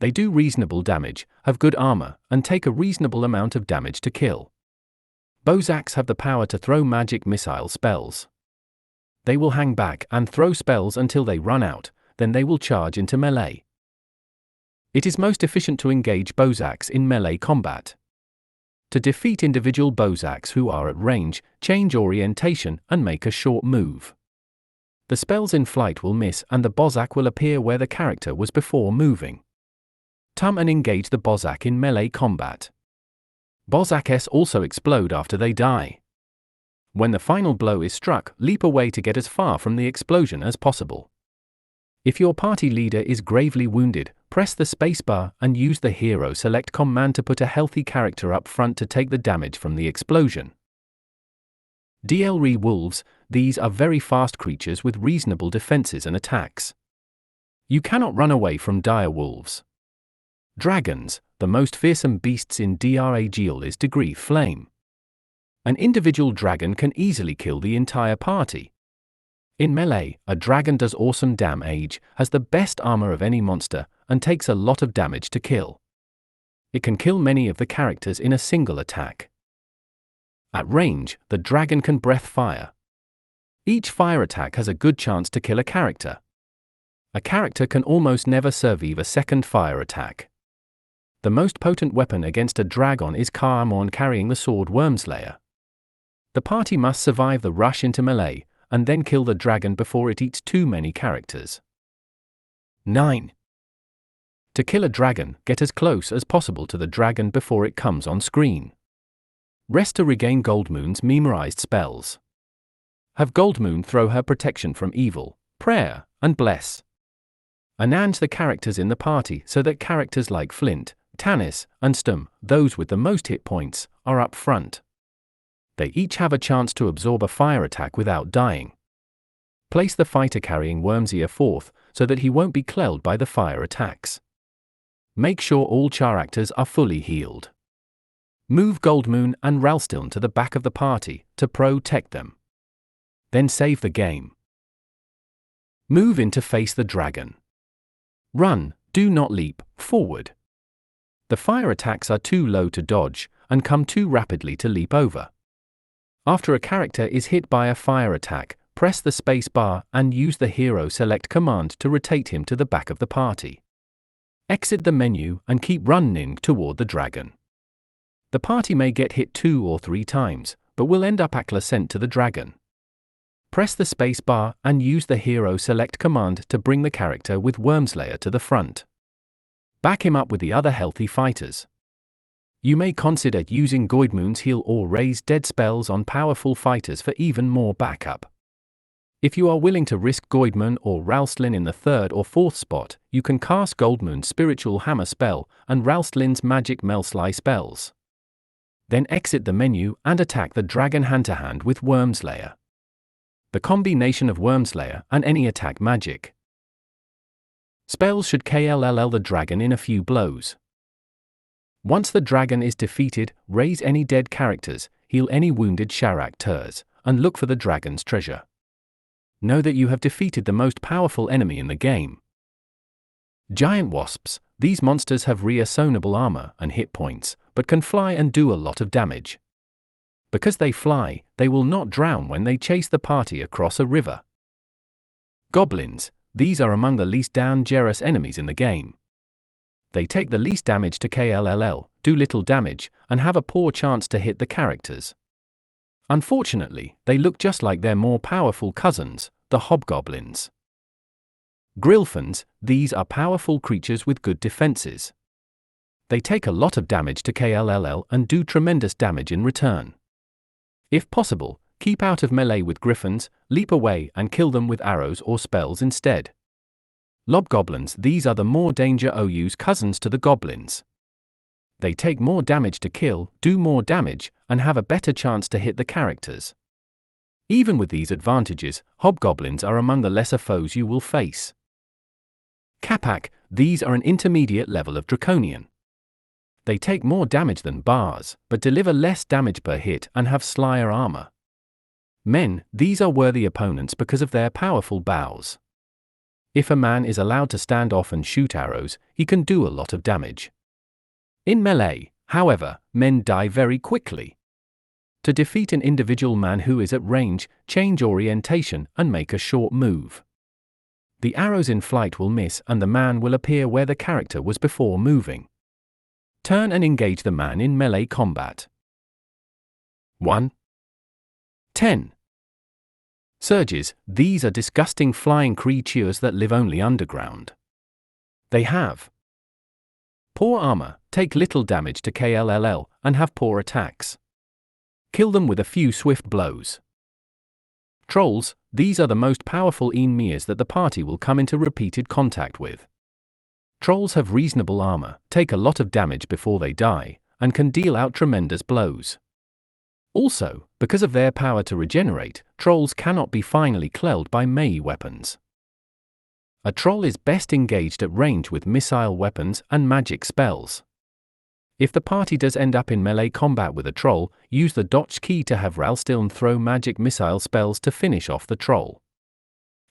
They do reasonable damage, have good armor, and take a reasonable amount of damage to kill. Bozaks have the power to throw magic missile spells. They will hang back and throw spells until they run out, then they will charge into melee. It is most efficient to engage Bozaks in melee combat. To defeat individual Bozaks who are at range, change orientation and make a short move. The spells in flight will miss and the Bozak will appear where the character was before moving. Tum and engage the Bozak in melee combat. Bozaks also explode after they die. When the final blow is struck, leap away to get as far from the explosion as possible. If your party leader is gravely wounded, press the spacebar and use the Hero Select command to put a healthy character up front to take the damage from the explosion. DLR wolves, these are very fast creatures with reasonable defenses and attacks. You cannot run away from dire wolves. Dragons, the most fearsome beasts in DRAGL is Degree Flame. An individual dragon can easily kill the entire party. In melee, a dragon does awesome damage, has the best armor of any monster, and takes a lot of damage to kill. It can kill many of the characters in a single attack. At range, the dragon can breath fire. Each fire attack has a good chance to kill a character. A character can almost never survive a second fire attack. The most potent weapon against a dragon is Karmorn carrying the sword Wormslayer. The party must survive the rush into melee, and then kill the dragon before it eats too many characters. 9. To kill a dragon, get as close as possible to the dragon before it comes on screen. Rest to regain Goldmoon's memorized spells. Have Goldmoon throw her protection from evil, prayer, and bless. Announce the characters in the party so that characters like Flint, Tannis, and Stum, those with the most hit points, are up front. They each have a chance to absorb a fire attack without dying. Place the fighter carrying Wormslayer fourth, so that he won't be clelled by the fire attacks. Make sure all characters are fully healed. Move Goldmoon and Raistlin to the back of the party, to protect them. Then save the game. Move in to face the dragon. Run, do not leap, forward. The fire attacks are too low to dodge, and come too rapidly to leap over. After a character is hit by a fire attack, press the space bar and use the Hero Select command to rotate him to the back of the party. Exit the menu and keep running toward the dragon. The party may get hit 2 or 3 times, but will end up sent to the dragon. Press the space bar and use the Hero Select command to bring the character with Wormslayer to the front. Back him up with the other healthy fighters. You may consider using Goldmoon's heal or raise dead spells on powerful fighters for even more backup. If you are willing to risk Goldmoon or Raistlin in the 3rd or 4th spot, you can cast Goldmoon's Spiritual Hammer spell and Raistlin's Magic Melsly spells. Then exit the menu and attack the dragon hand-to-hand with Wormslayer. The combination of Wormslayer and any attack magic spells should KLL the dragon in a few blows. Once the dragon is defeated, raise any dead characters, heal any wounded characters, and look for the dragon's treasure. Know that you have defeated the most powerful enemy in the game. Giant wasps, these monsters have reasonable armor and hit points, but can fly and do a lot of damage. Because they fly, they will not drown when they chase the party across a river. Goblins, these are among the least dangerous enemies in the game. They take the least damage to kill, do little damage, and have a poor chance to hit the characters. Unfortunately, they look just like their more powerful cousins, the hobgoblins. Gilthanas, these are powerful creatures with good defenses. They take a lot of damage to kill and do tremendous damage in return. If possible, keep out of melee with griffins, leap away and kill them with arrows or spells instead. Lobgoblins, these are the more danger OU's cousins to the goblins. They take more damage to kill, do more damage, and have a better chance to hit the characters. Even with these advantages, hobgoblins are among the lesser foes you will face. Capac, these are an intermediate level of draconian. They take more damage than bars, but deliver less damage per hit and have slyer armor. Men, these are worthy opponents because of their powerful bows. If a man is allowed to stand off and shoot arrows, he can do a lot of damage. In melee, however, men die very quickly. To defeat an individual man who is at range, change orientation and make a short move. The arrows in flight will miss and the man will appear where the character was before moving. Turn and engage the man in melee combat. 1. 10. Surges, these are disgusting flying creatures that live only underground. They have poor armor, take little damage to kill, and have poor attacks. Kill them with a few swift blows. Trolls, these are the most powerful enemies that the party will come into repeated contact with. Trolls have reasonable armor, take a lot of damage before they die, and can deal out tremendous blows. Also, because of their power to regenerate, trolls cannot be finally killed by melee weapons. A troll is best engaged at range with missile weapons and magic spells. If the party does end up in melee combat with a troll, use the dodge key to have Raistlin throw magic missile spells to finish off the troll.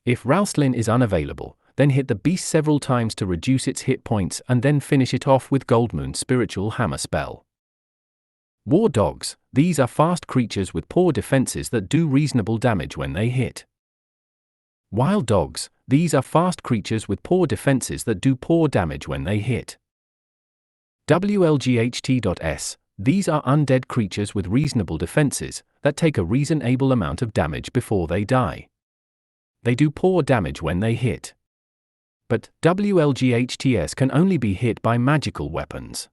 If Raistlin is unavailable, then hit the beast several times to reduce its hit points and then finish it off with Goldmoon's spiritual hammer spell. War dogs, these are fast creatures with poor defenses that do reasonable damage when they hit. Wild dogs, these are fast creatures with poor defenses that do poor damage when they hit. WLGHT.S, these are undead creatures with reasonable defenses that take a reasonable amount of damage before they die. They do poor damage when they hit. But WLGHTS can only be hit by magical weapons.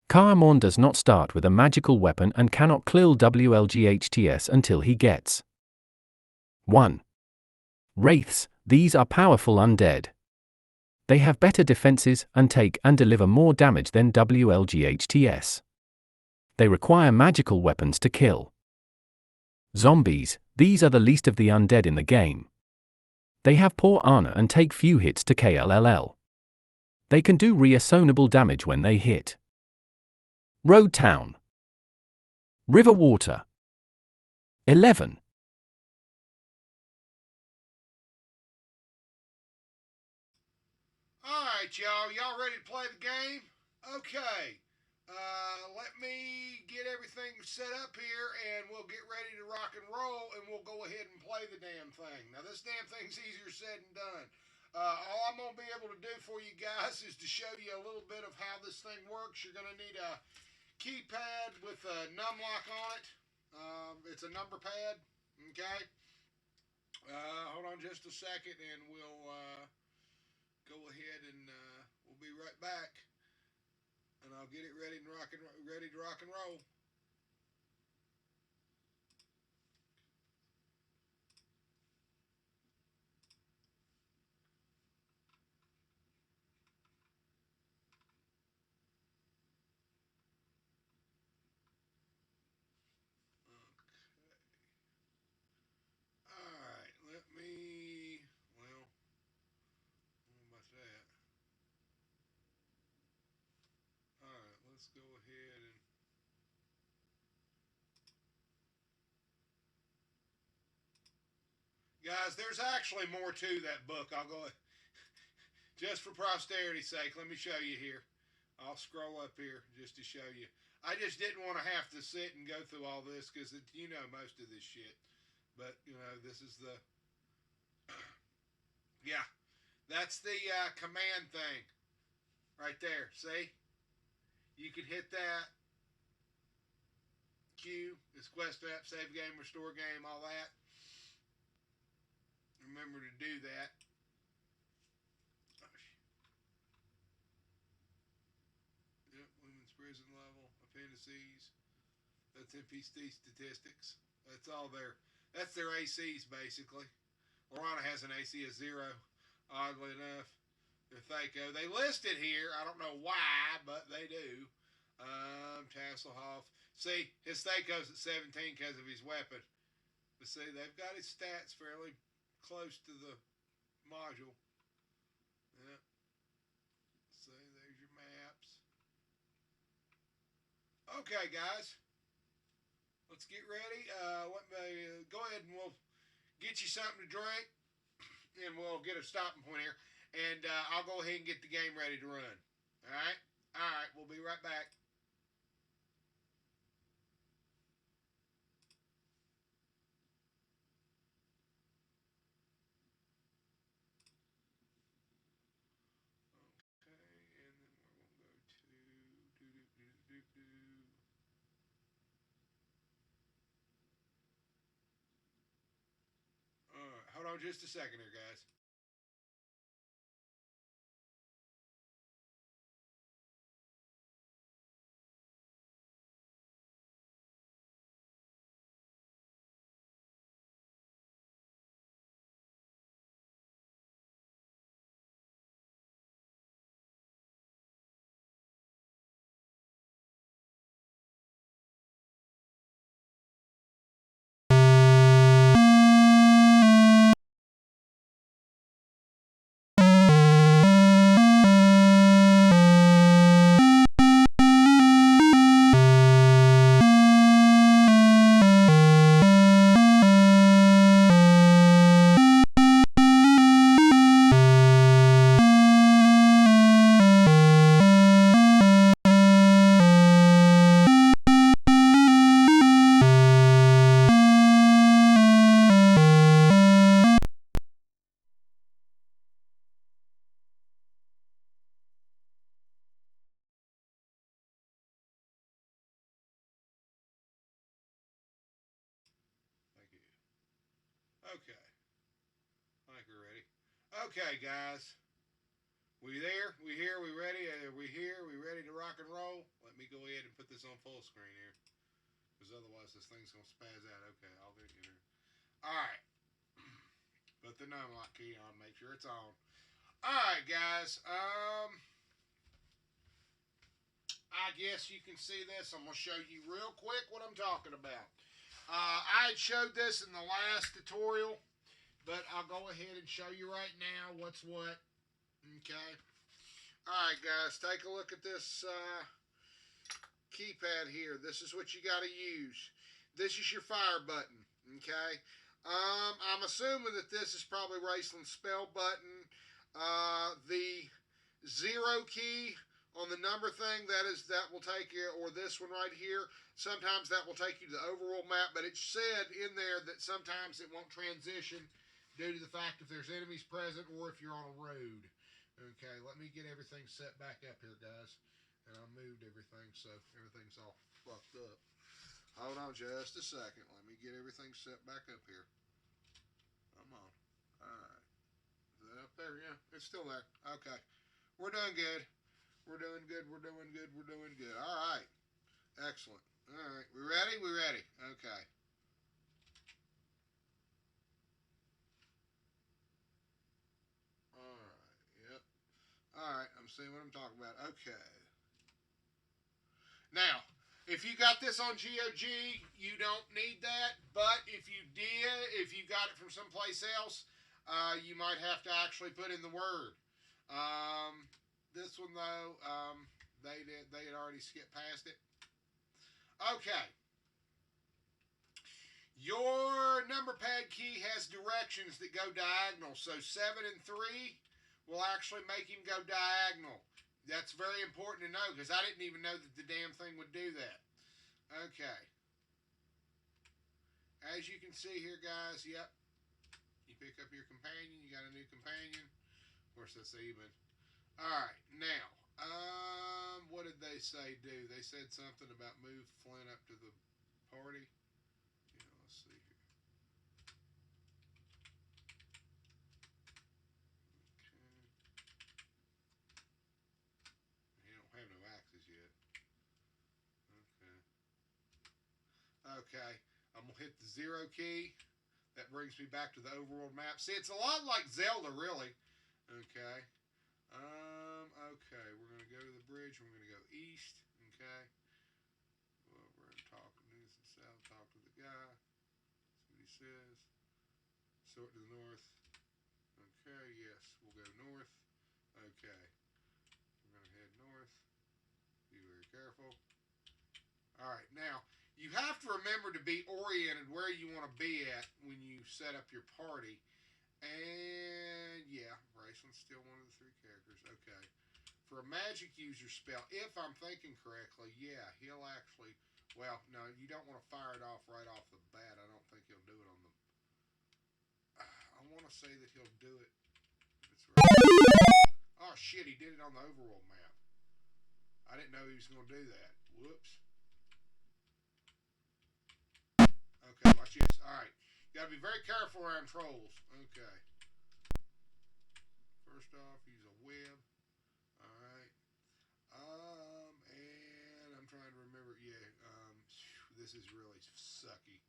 Kaamon does not start with a magical weapon and cannot kill WLGHTS until he gets 1. Wraiths, these are powerful undead. They have better defenses and take and deliver more damage than WLGHTS. They require magical weapons to kill. Zombies, these are the least of the undead in the game. They have poor armor and take few hits to kill. They can do reasonable damage when they hit. Road Town. River Water. 11. Alright, y'all ready to play the game? Okay. Let me get everything set up here and we'll get ready to rock and roll and we'll go ahead and play the damn thing. Now, this damn thing's easier said than done. All I'm going to be able to do for you guys is to show you a little bit of how this thing works. You're going to need a keypad with a numlock on it. It's a number pad. Okay. Hold on just a second and we'll go ahead and we'll be right back. And I'll get it ready to rock and roll. All right, let me. Well, what about that? All right, let's go ahead and. Guys, there's actually more to that book. I'll go. Just for posterity's sake, let me show you here. I'll scroll up here just to show you. I just didn't want to have to sit and go through all this because you know most of this shit. But you know this is the yeah. That's the command thing right there. See, you can hit that Q. It's quest app, save game, restore game, all that. Remember to do that. Yep, women's prison level, appendices. That's NPC statistics. That's all their. That's their ACs basically. Lorana has an AC of 0. Oddly enough, the Thaco. They list it here. I don't know why, but they do. Tasselhoff. See, his Thaco's at 17 because of his weapon. But see, they've got his stats fairly close to the module. Yep. See, there's your maps. Okay, guys. Let's get ready. Let me go ahead and we'll get you something to drink, and we'll get a stopping point here. And I'll go ahead and get the game ready to run. All right? All right, we'll be right back. All right, hold on just a second here, guys. Thank you. Okay. I think we're ready. Okay, guys. We there? We here? We ready? Are we here? We ready to rock and roll? Let me go ahead and put this on full screen here. Because otherwise this thing's going to spaz out. Okay, I'll do it. Alright. Put the numb lock key on. Make sure it's on. Alright, guys. I guess you can see this. I'm going to show you real quick what I'm talking about. I showed this in the last tutorial, but I'll go ahead and show you right now what's what. Okay. Alright, guys. Take a look at this keypad here. This is what you got to use. This is your fire button. Okay. I'm assuming that this is probably Raistlin's spell button. The 0 key on the number thing, that will take you, or this one right here, sometimes that will take you to the overall map, but it's said in there that sometimes it won't transition due to the fact if there's enemies present or if you're on a road. Okay, let me get everything set back up here, guys. And I moved everything, so everything's all fucked up. Hold on just a second. Let me get everything set back up here. Come on. Alright. Is that up there? Yeah, it's still there. Okay. We're doing good. We're doing good. We're doing good. We're doing good. Alright. Excellent. Alright. We ready? We ready. Okay. Alright. Yep. Alright. I'm seeing what I'm talking about. Okay. Now, if you got this on GOG, you don't need that. But if you did, if you got it from someplace else, you might have to actually put in the word. This one though, they had already skipped past it. Okay. Your number pad key has directions that go diagonal. So 7 and 3 will actually make him go diagonal. That's very important to know because I didn't even know that the damn thing would do that. Okay. As you can see here, guys, yep. You pick up your companion. You got a new companion. Of course, that's even. All right, now, what did they say do? They said something about move Flint up to the party. Let's see here. Okay. You don't have no axes yet. Okay. Okay. I'm gonna hit the 0 key. That brings me back to the overworld map. See, it's a lot like Zelda, really. Okay. Okay, we're gonna go to the bridge. We're gonna go east. Okay. Well, we're gonna talk north and south. Talk to the guy. See what he says. Sort to the north. Okay. Yes, we'll go north. Okay. We're gonna head north. Be very careful. All right. Now you have to remember to be oriented where you want to be at when you set up your party. And yeah, Raistlin's still one of the 3 characters. Okay. For a magic user spell, if I'm thinking correctly, yeah, he'll actually. Well, no, you don't want to fire it off right off the bat. I don't think he'll do it on the. I want to say that he'll do it. It's right. Oh shit, he did it on the overworld map. I didn't know he was going to do that. Whoops. Okay, watch this. All right, you got to be very careful around trolls. Okay. First off, use a web. All right. And I'm trying to remember. Yeah. This is really sucky.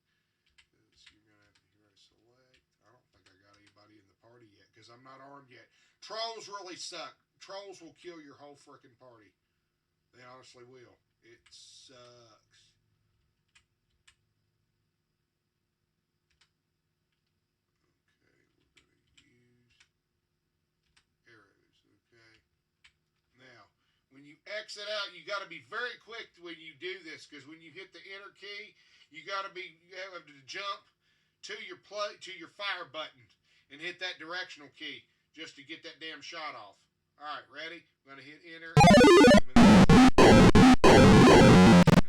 Because you're gonna have to hero select. I don't think I got anybody in the party yet because I'm not armed yet. Trolls really suck. Trolls will kill your whole freaking party. They honestly will. It sucks. Now, when you exit out, you got to be very quick when you do this because when you hit the enter key, you got to jump to your fire button and hit that directional key just to get that damn shot off. All right, ready? I'm gonna hit enter, and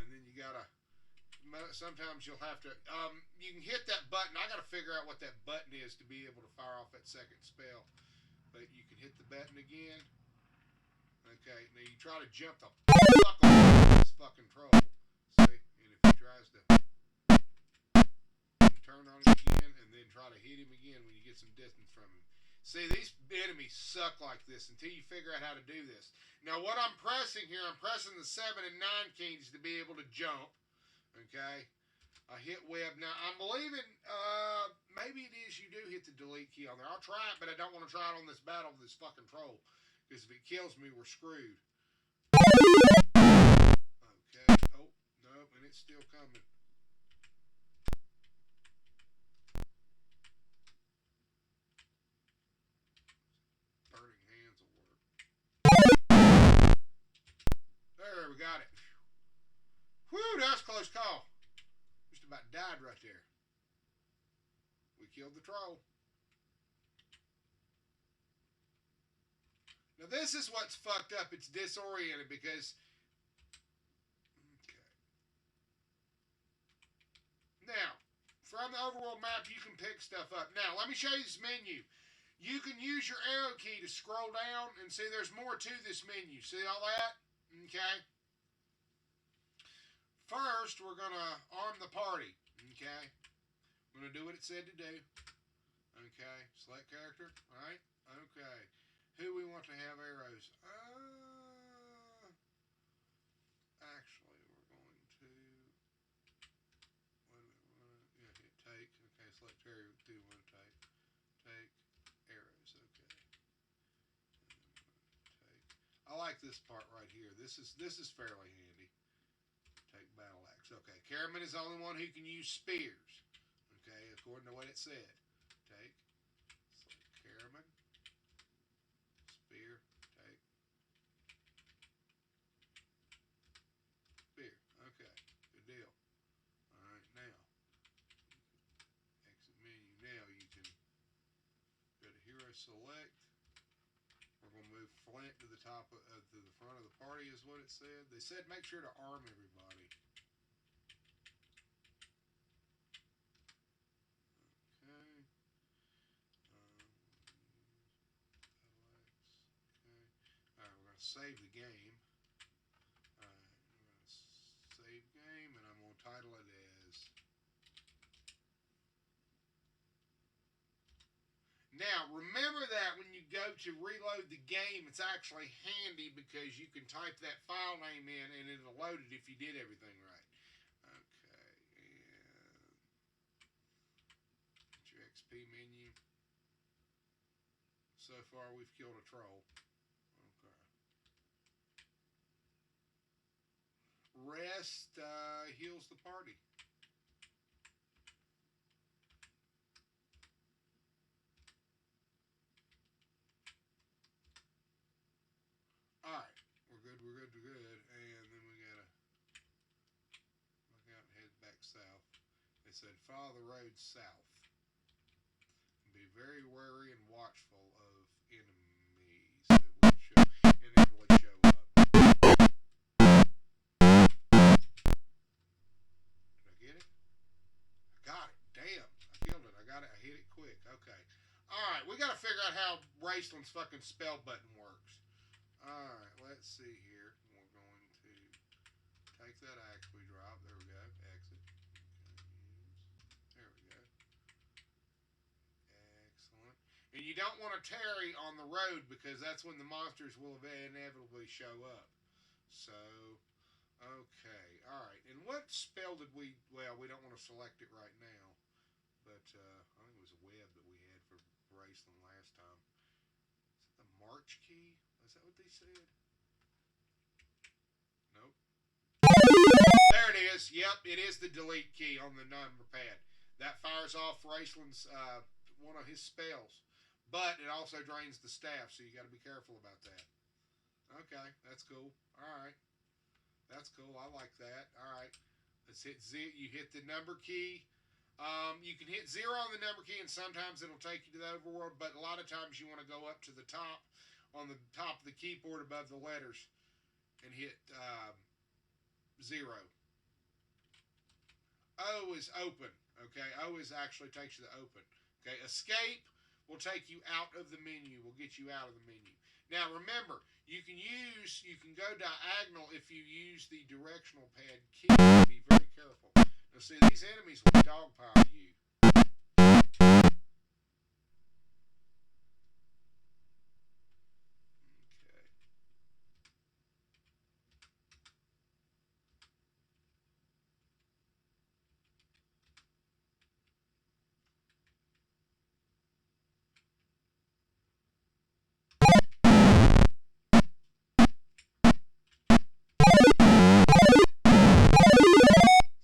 then you gotta. Sometimes you'll have to. You can hit that button. I gotta figure out what that button is to be able to fire off that second spell. But you can hit the button again. Okay, now you try to jump the fuck off this fucking troll. See? And if he tries to turn on him again and then try to hit him again when you get some distance from him. See, these enemies suck like this until you figure out how to do this. Now, what I'm pressing here, I'm pressing the 7 and 9 keys to be able to jump. Okay? I hit web. Now, I'm believing maybe it is you do hit the delete key on there. I'll try it, but I don't want to try it on this battle with this fucking troll. Because if it kills me, we're screwed. Okay. Oh, no, and it's still coming. Burning hands will work. There, we got it. Whew, that was a close call. Just about died right there. We killed the troll. Now this is what's fucked up. It's disoriented because... Okay. Now, from the overworld map, you can pick stuff up. Now, let me show you this menu. You can use your arrow key to scroll down and see there's more to this menu. See all that? Okay. First, we're going to arm the party. Okay. I'm going to do what it said to do. Okay. Select character. All right. Okay. Who we want to have arrows? Actually, we're going to... hit take. Okay, select area. Do want to take. Take arrows. Okay. Take. I like this part right here. This is fairly handy. Take battle axe. Okay. Caraman is the only one who can use spears. Okay, according to what it said. Take. Select Caraman. Spear. Take. Spear. Okay. Good deal. Alright, now. Exit menu. Now you can go to hero select. We're going to move flint to the top to the front of the party is what it said. They said make sure to arm everybody. Okay. Okay. Alright, we're going to save the game. Alright, we're going to save game, and I'm going to title it as... Now, remember that when you go to reload the game, it's actually handy because you can type that file name in and it'll load it if you did everything right. Okay, and get your XP menu. So far, we've killed a troll. Okay. Rest heals the party. Alright, we're good. And then we gotta look out and head back south. They said follow the road south. Be very wary and watchful of enemies that will inevitably show up. Did I get it? I got it. Damn. I killed it. I got it. I hit it quick. Okay. Alright, we gotta figure out how Raistlin's fucking spell button works. Alright, let's see here. We're going to take that axe we dropped. There we go. Exit. There we go. Excellent. And you don't want to tarry on the road because that's when the monsters will inevitably show up. So, okay. Alright. And what spell did we... Well, we don't want to select it right now. But I think it was a web that we had for Raistlin last time. Is it the March key? Is that what they said? Nope. There it is. Yep, it is the delete key on the number pad. That fires off Raistlin's one of his spells. But it also drains the staff, so you got to be careful about that. Okay, that's cool. Alright. That's cool. I like that. Alright. Let's hit Z. You hit the number key. You can hit 0 on the number key, and sometimes it'll take you to the overworld, but a lot of times you want to go up to the top, on the top of the keyboard above the letters, and hit 0. O is open, okay? O is actually takes you to open. Okay, escape will take you out of the menu, will get you out of the menu. Now remember, you can go diagonal if you use the directional pad key. Be very careful. Now see, these enemies will dogpile you. Okay.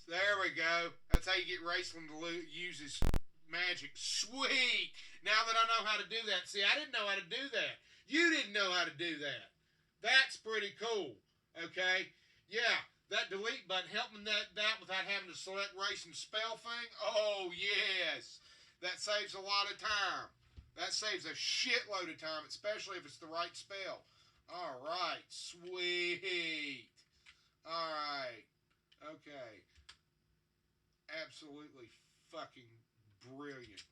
So there we go. That's how you get Raistlin to use his magic. Sweet! Now that I know how to do that. See, I didn't know how to do that. You didn't know how to do that. That's pretty cool. Okay? Yeah, that delete button helping that without having to select Raistlin's spell thing. Oh, yes. That saves a lot of time. That saves a shitload of time, especially if it's the right spell. All right. Sweet. All right. Okay. Absolutely fucking brilliant.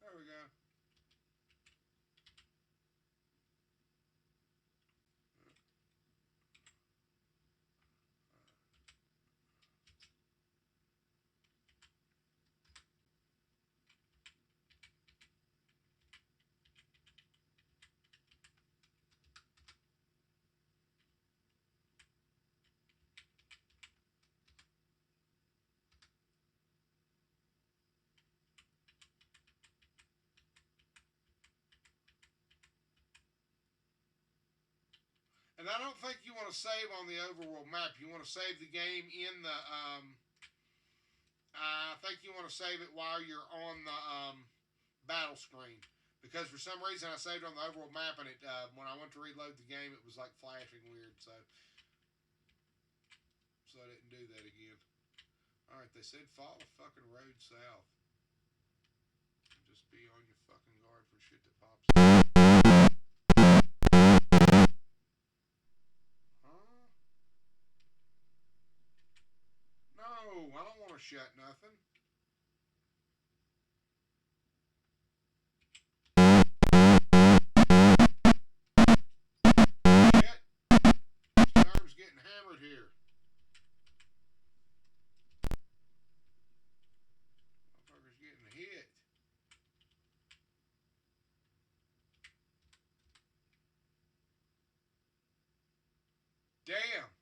There we go. And I don't think you want to save on the overworld map. You want to save the game in the, I think you want to save it while you're on the battle screen. Because for some reason I saved on the overworld map and it when I went to reload the game, it was like flashing weird. So I didn't do that again. Alright, they said follow the fucking road south. Just be on your fucking guard for shit that pops up. Huh? No, I don't want to shut nothing. Shit. My arm's getting hammered here. Motherfucker's getting hit. Damn.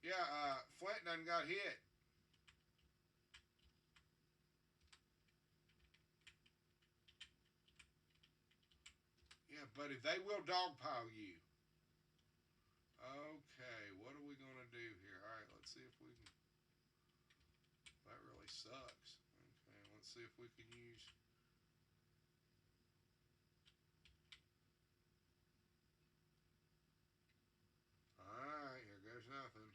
Yeah, Flint done got hit. Yeah, buddy, they will dogpile you. Okay, what are we going to do here? Alright, let's see if we can... That really sucks. Okay, let's see if we can use... Alright, here goes nothing.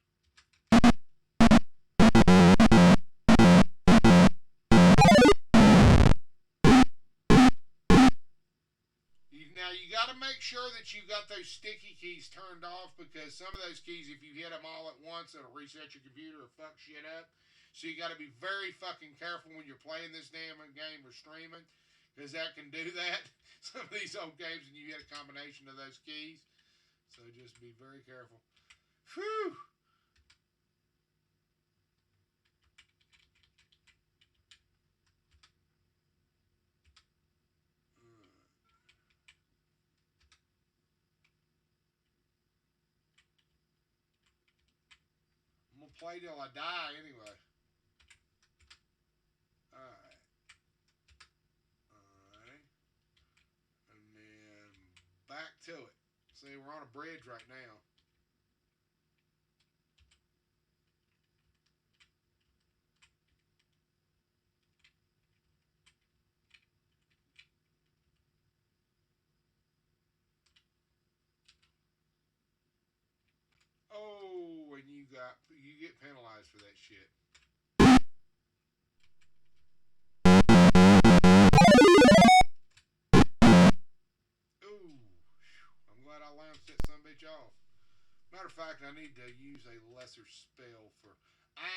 Now, you got to make sure that you got those sticky keys turned off because some of those keys, if you hit them all at once, it'll reset your computer or fuck shit up. So you got to be very fucking careful when you're playing this damn game or streaming because that can do that. Some of these old games and you hit a combination of those keys. So just be very careful. Whew! I'm going to play till I die anyway. Alright. Alright. And then back to it. See, we're on a bridge right now. Oh, and you get penalized for that shit. Ooh, I'm glad I lanced that son bitch off. Matter of fact, I need to use a lesser spell for...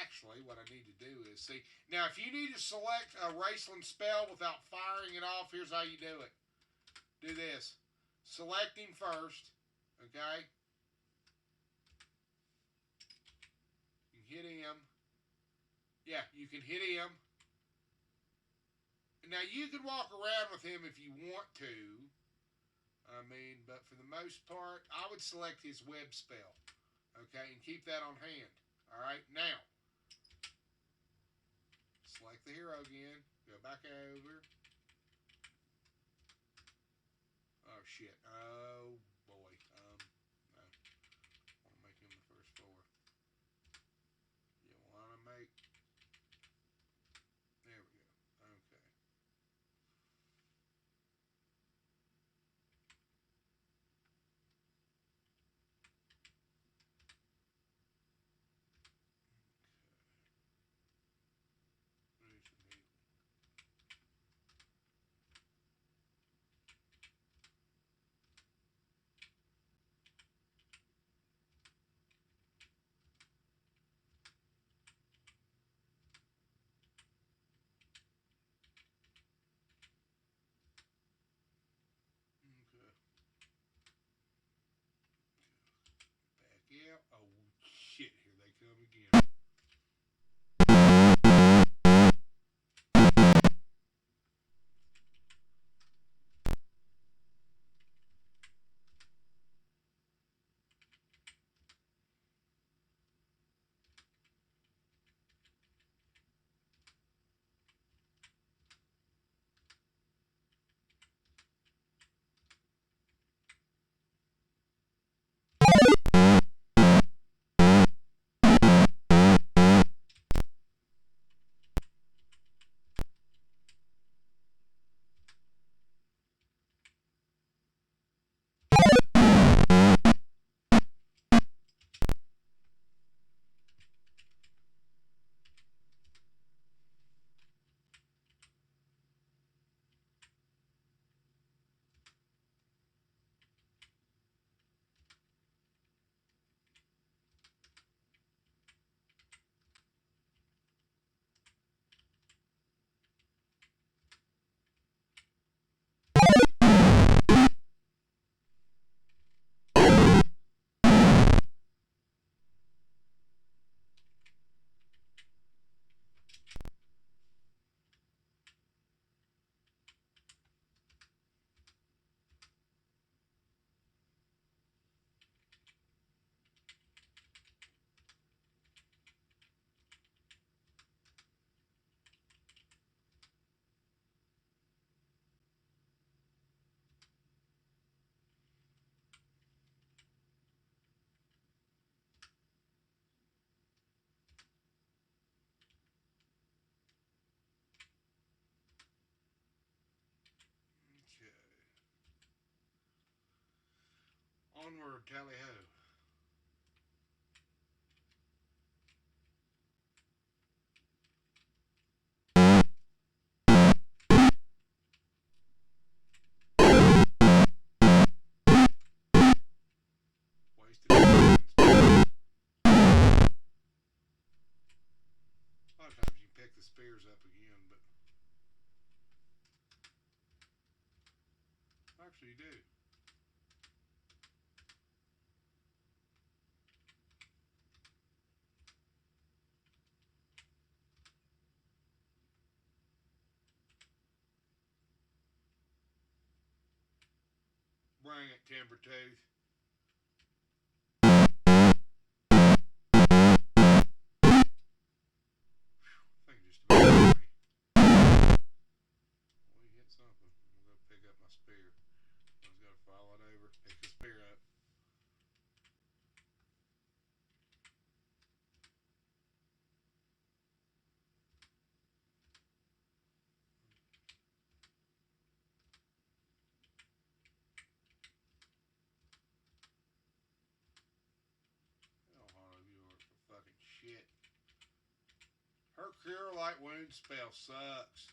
Actually, what I need to do is... See, now if you need to select a Raistlin spell without firing it off, here's how you do it. Do this. Select him first, okay? You can hit him. Yeah, you can hit him. Now, you can walk around with him if you want to. I mean, but for the most part, I would select his web spell. Okay, and keep that on hand. Alright, now. Select the hero again. Go back over. Oh, shit. Oh, boy. No. I want to make him the first four. You want to make... There we go. Okay. Onward, tally-ho. Wasted seconds. A lot of times you can pick the spears up again, but actually you do. Bring it, Timbertooth. I think just about hit me. Well, you hit something. I'm going to go pick up my spear. I was going to fall it over, pick the spear up. Hell, all of you are for fucking shit. Her Cure Light Wound spell sucks.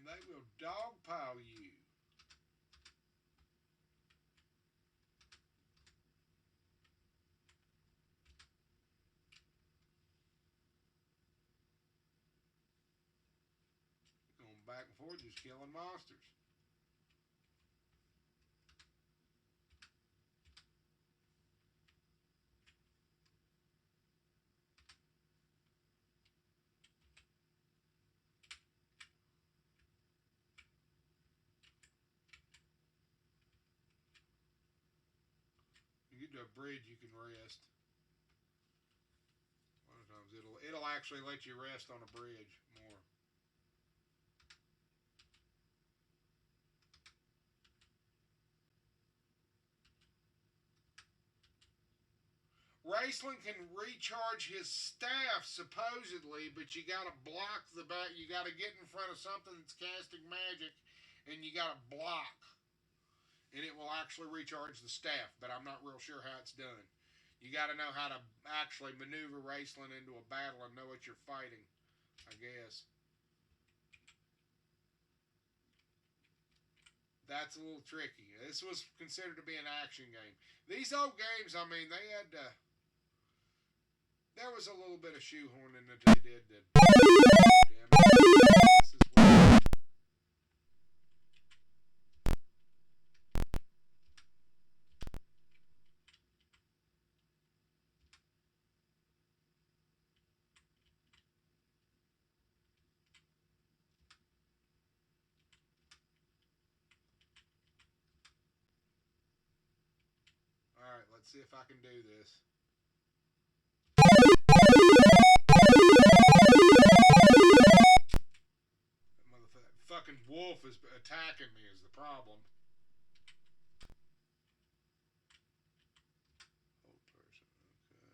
They will dogpile you. Going back and forth, just killing monsters. You get to a bridge, you can rest. A lot of times it'll actually let you rest on a bridge more. Raistlin can recharge his staff supposedly, but you gotta block the back. You gotta get in front of something that's casting magic, and you gotta block, and it will actually recharge the staff. But I'm not real sure how it's done. You gotta know how to actually maneuver Raistlin into a battle and know what you're fighting, I guess. That's a little tricky. This was considered to be an action game. These old games, I mean, they had there was a little bit of shoehorning that they did. Damn it. This is what. All right, let's see if I can do this. That fucking wolf is attacking me is the problem. Old person, okay.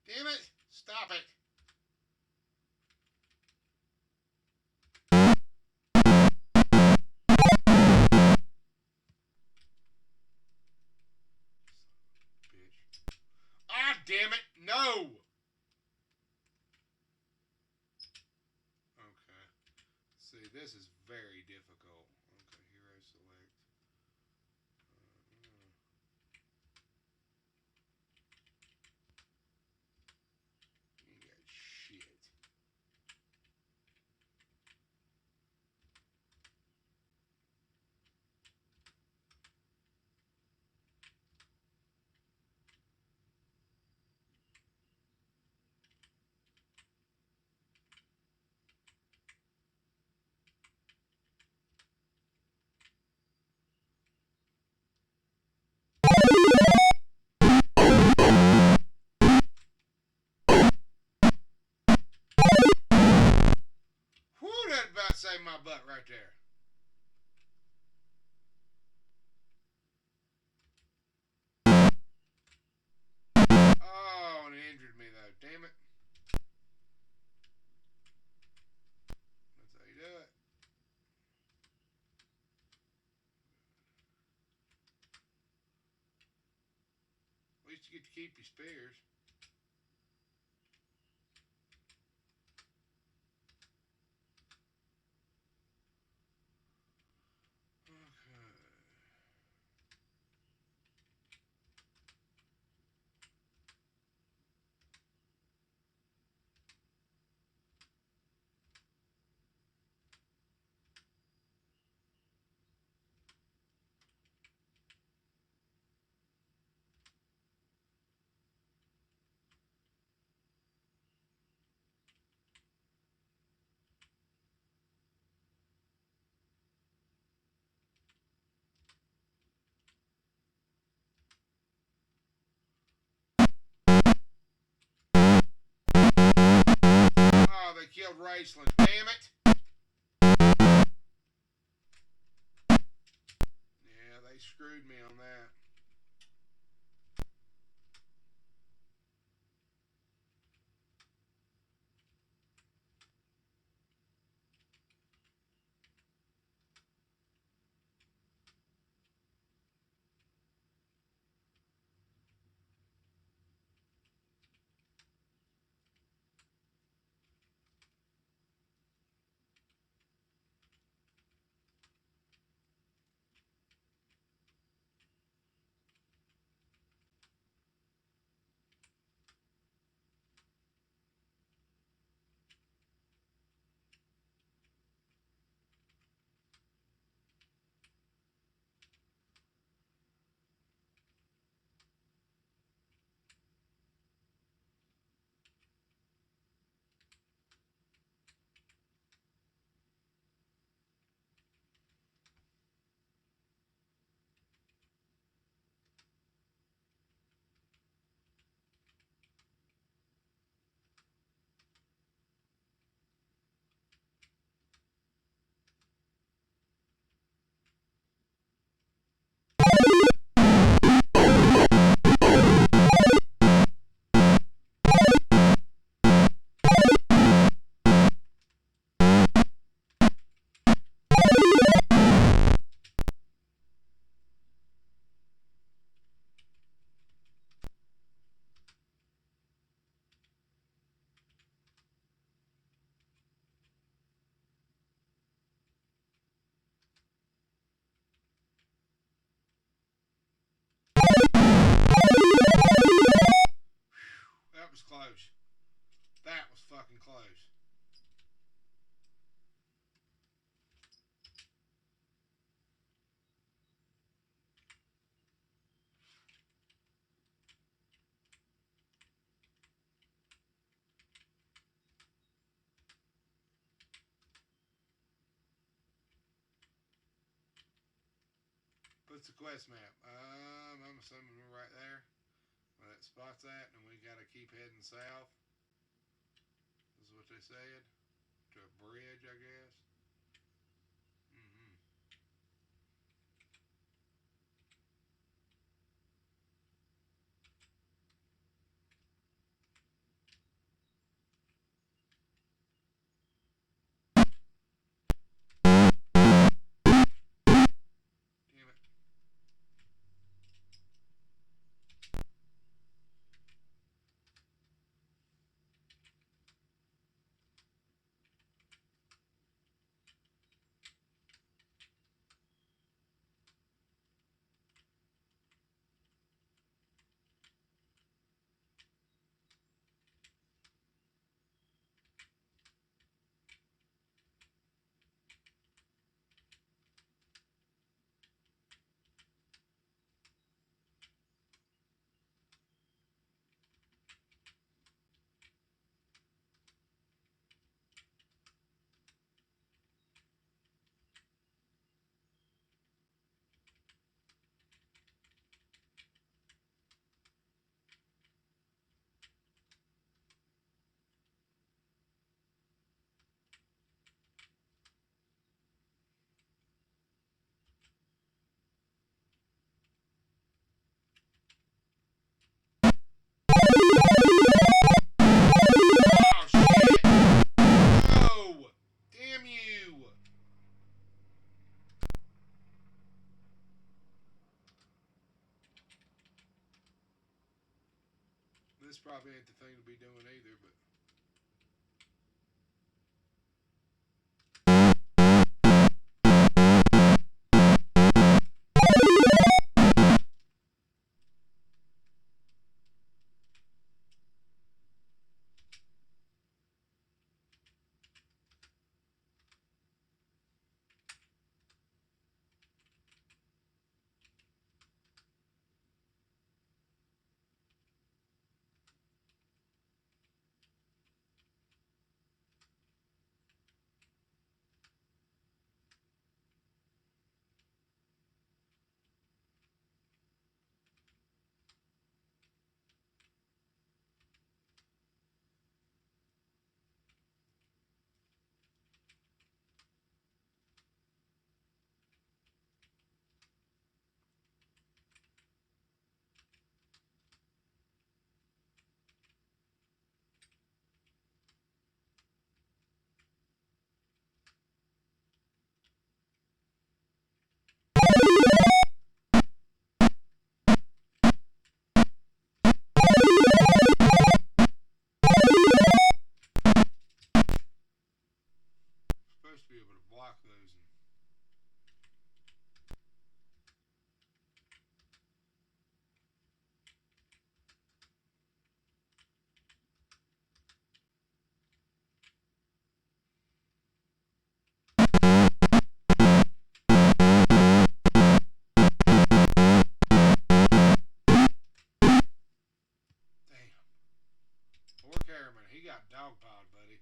Damn it! Stop it! Bitch. Ah, damn it! No! Okay. See, this is very difficult. Okay, hero select. You got shit. my butt right there. Oh, and it injured me though. Damn it. That's how you do it. At least you get to keep your spears. Okay. Oh, they killed Raistlin. Damn it. Yeah, they screwed me on that. That was close. That was fucking close. What's the quest map? I'm assuming we're right there where that spot's at, and we gotta keep heading south. This is what they said. To a bridge, I guess. Mm-hmm. Damn it. This probably ain't the thing to be doing either, but. Supposed to be able to block those. Damn. Poor Caramon. He got dogpiled, buddy.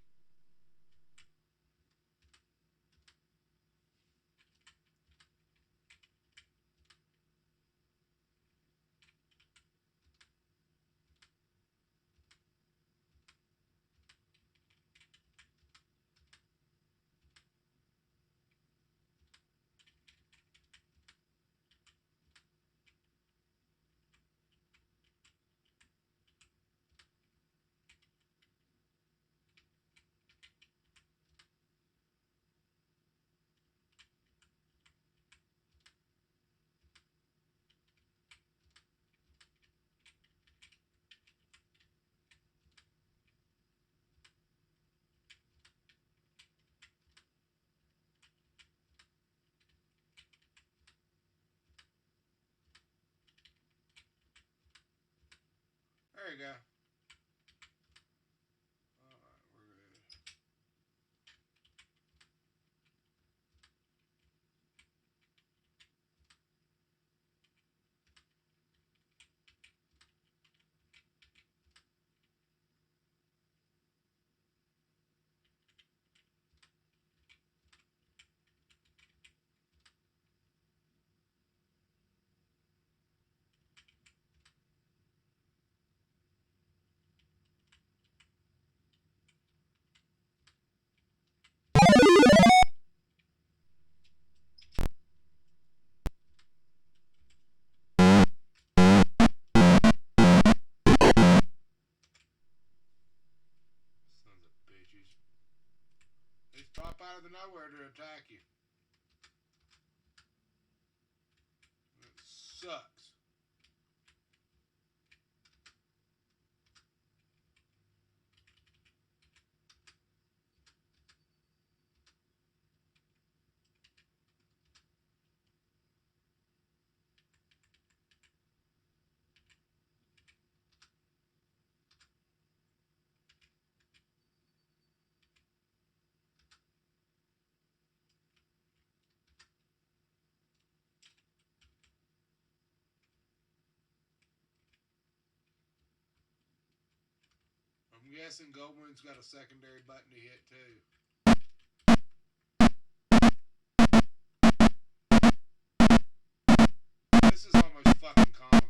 There you go. Alright, we're good. Sons of bitches. They pop out of the nowhere to attack you. It sucks. I'm guessing Goldwing's got a secondary button to hit too. This is almost fucking comical.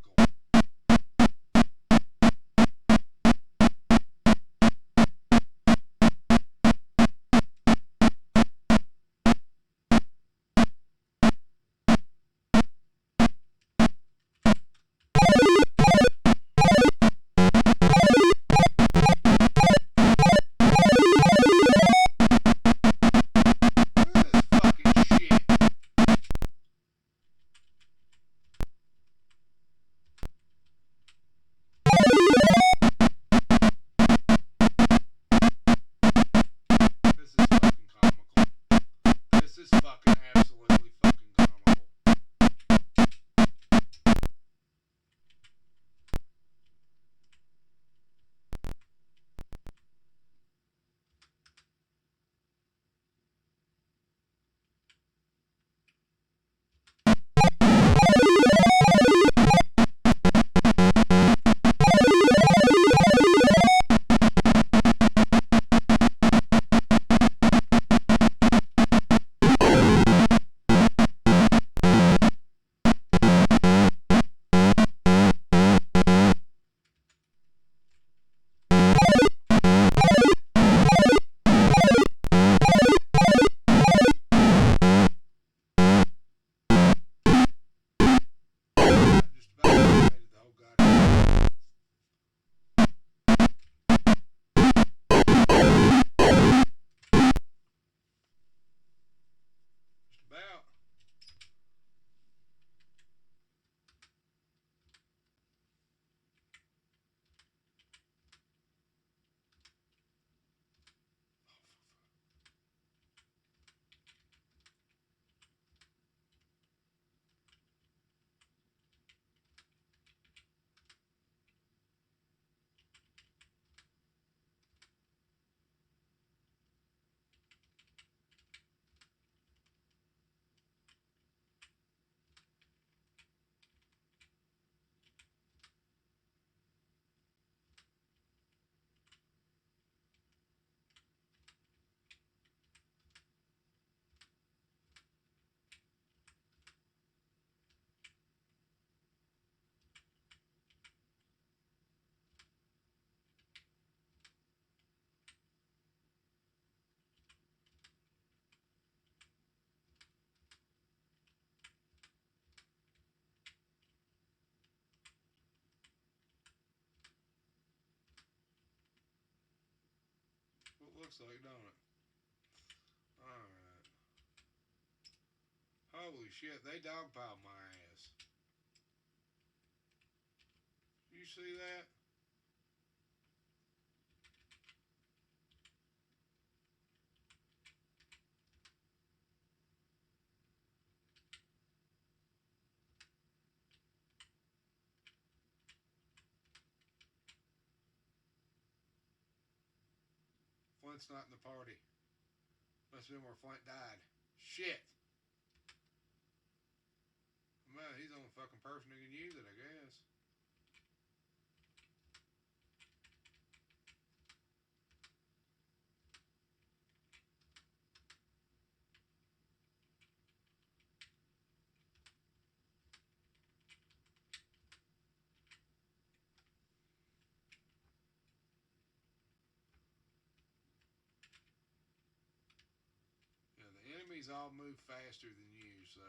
looks like, don't it? Alright. Holy shit, they dogpiled my ass. You see that? Flint's not in the party. Must have been where Flint died. Shit. Well, he's the only fucking person who can use it, I guess. Yeah, the enemies all move faster than you, so.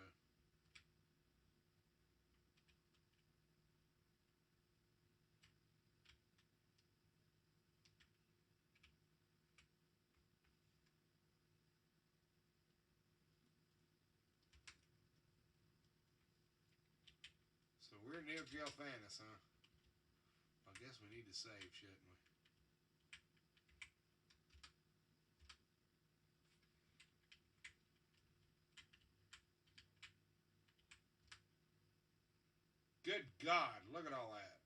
So we're near Gilthanas, huh? I guess we need to save, shouldn't we? Good God, look at all that.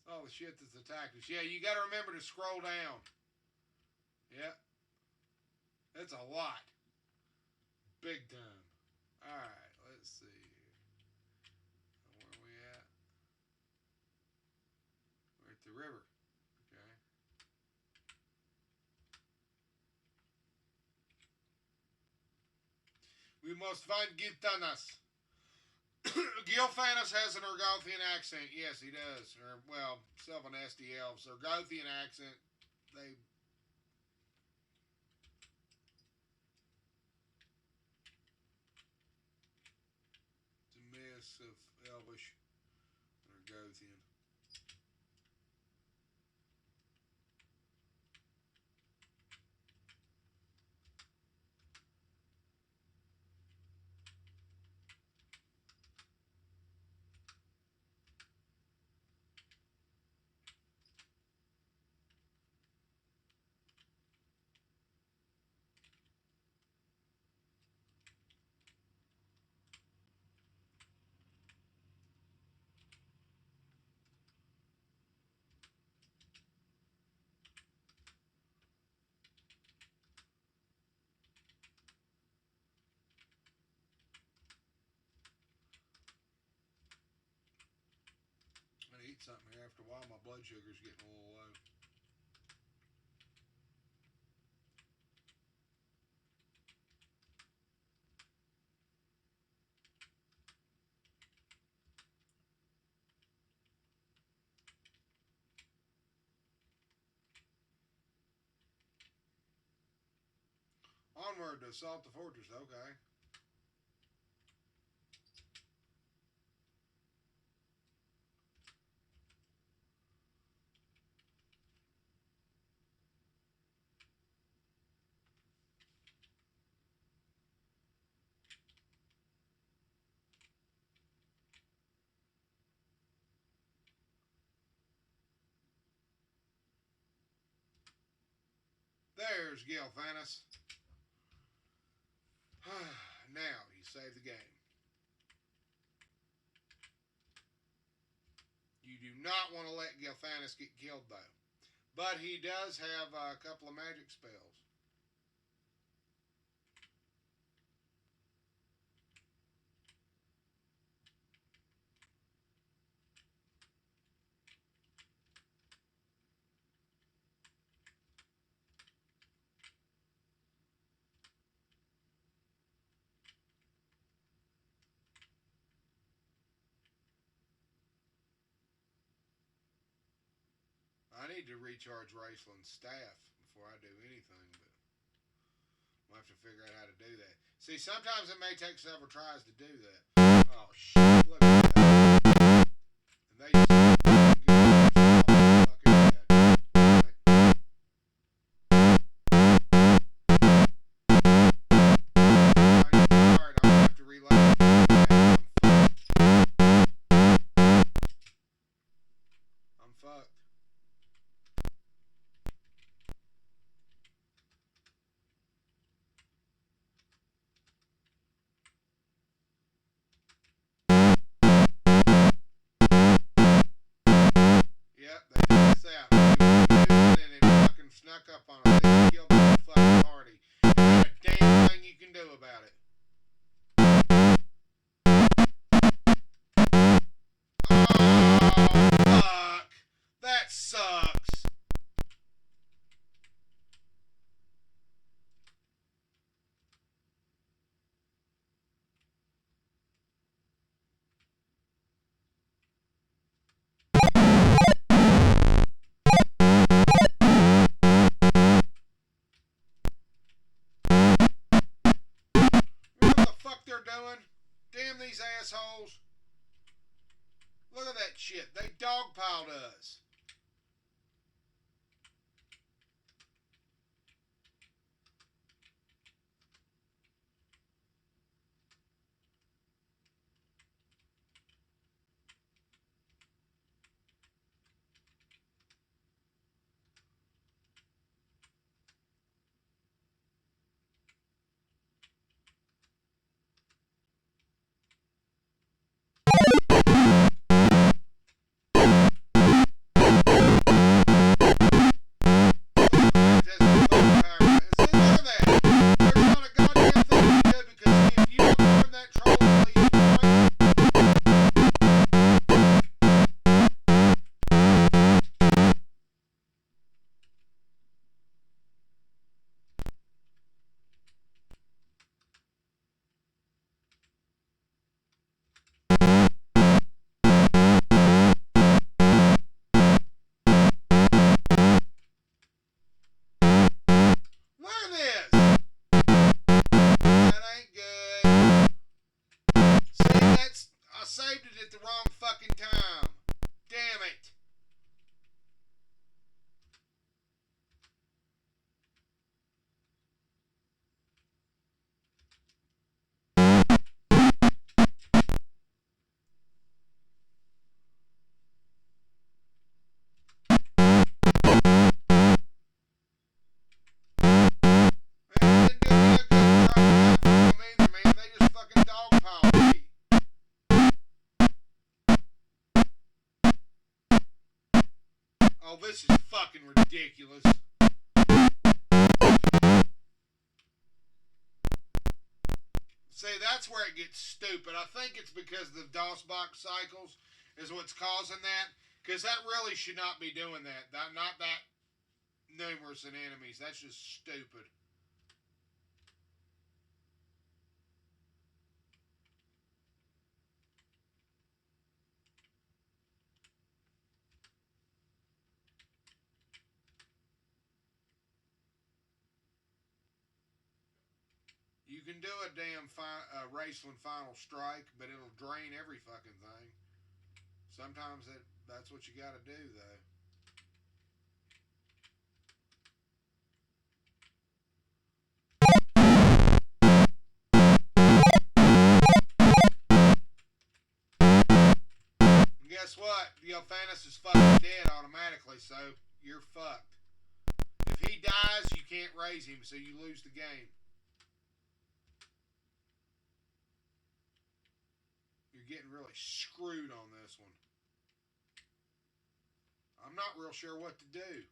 It's all the shit that's attacked us. Yeah, you gotta remember to scroll down. Yep. That's a lot. Big time. Alright, let's see here. Where are we at? We're at the river. Okay. We must find Gilthanas. Gilthanas has an Argothian accent. Yes, he does. Or, well, Sylvan SD elves. Argothian accent. They. It's a mess of Elvish and Argothian. I'm gonna eat something here after a while. My blood sugar's getting a little low. Onward to assault the fortress. Okay. There's Gilthanas. Now he saved the game. You do not want to let Gilthanas get killed, though. But he does have a couple of magic spells. I need to recharge Raistlin's staff before I do anything, but I'll have to figure out how to do that. See, sometimes it may take several tries to do that. Oh, shit, look at that. And they just Oh, fuck. That sucks. What the fuck they're doing? Damn these assholes. Look at that shit. They dogpiled us. Saved it at the wrong fucking time. Damn it. Oh, this is fucking ridiculous. See, that's where it gets stupid. I think it's because the DOSBox cycles is what's causing that. Because that really should not be doing that. Not that numerous in enemies. That's just stupid. You can do a damn Raistlin final strike, but it'll drain every fucking thing. Sometimes that's what you gotta do, though. And guess what? Gilthanas is fucking dead automatically, so you're fucked. If he dies, you can't raise him, so you lose the game. You're getting really screwed on this one. I'm not real sure what to do.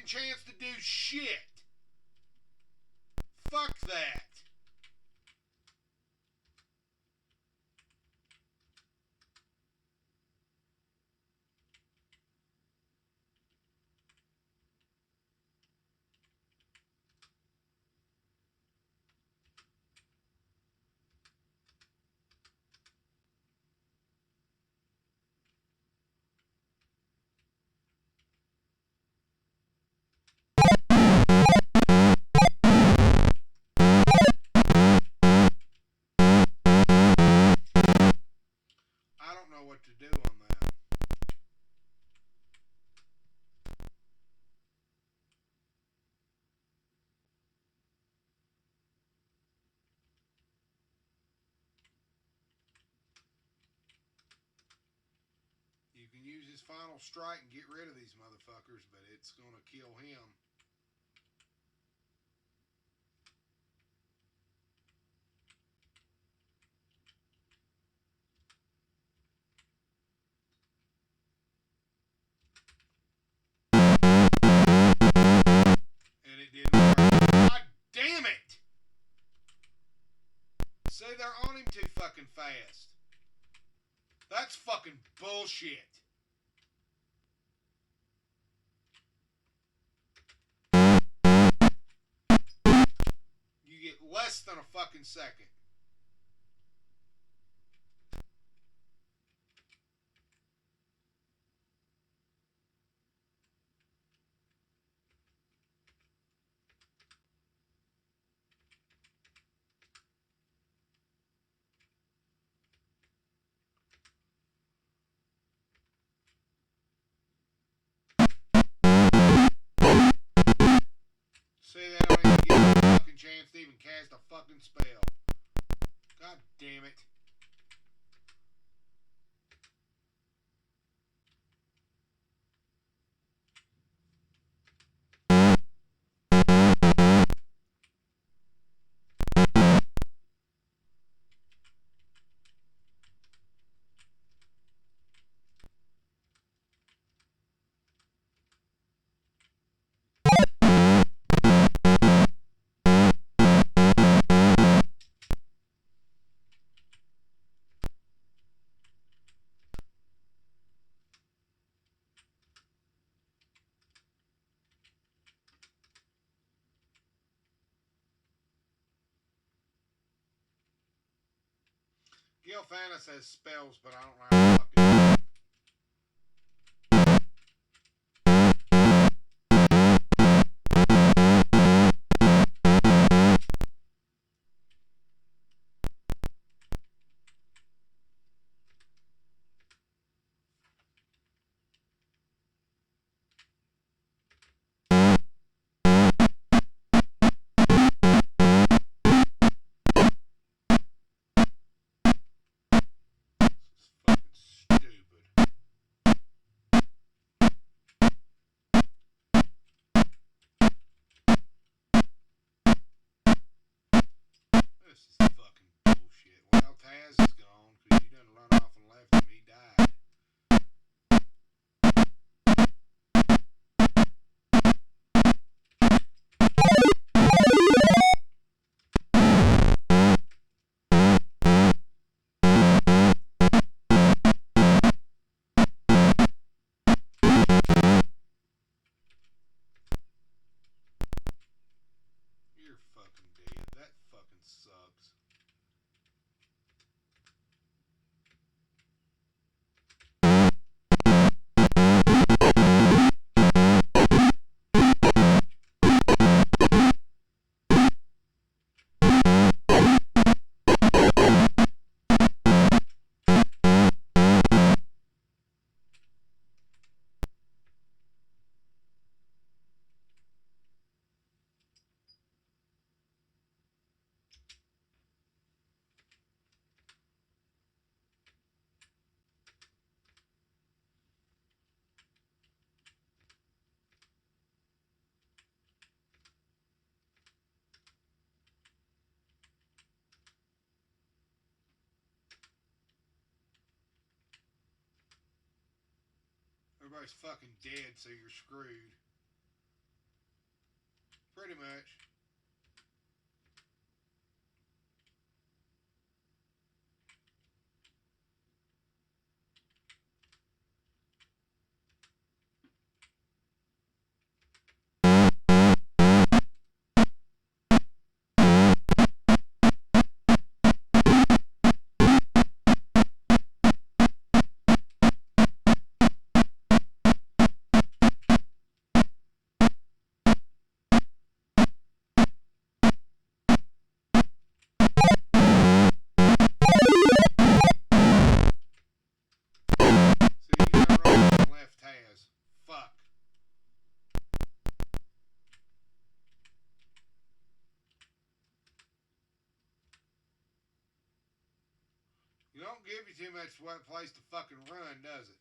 Chance to do shit. Fuck that. can use his final strike and get rid of these motherfuckers, but it's going to kill him. And it didn't work. God damn it! See, they're on him too fucking fast. That's fucking bullshit. You get less than a fucking second. See, they don't even give me a fucking chance to even cast a fucking spell. God damn it. Gilthanas has spells, but I don't know how to fucking do them. This is fucking bullshit. Well, Taz is gone because you done run off and left him. He died. You're fucking dead. That fucking sucks. Everybody's fucking dead, so you're screwed. Pretty much. See, you done run off and left Taz. Fuck. You don't give you too much place to fucking run, does it?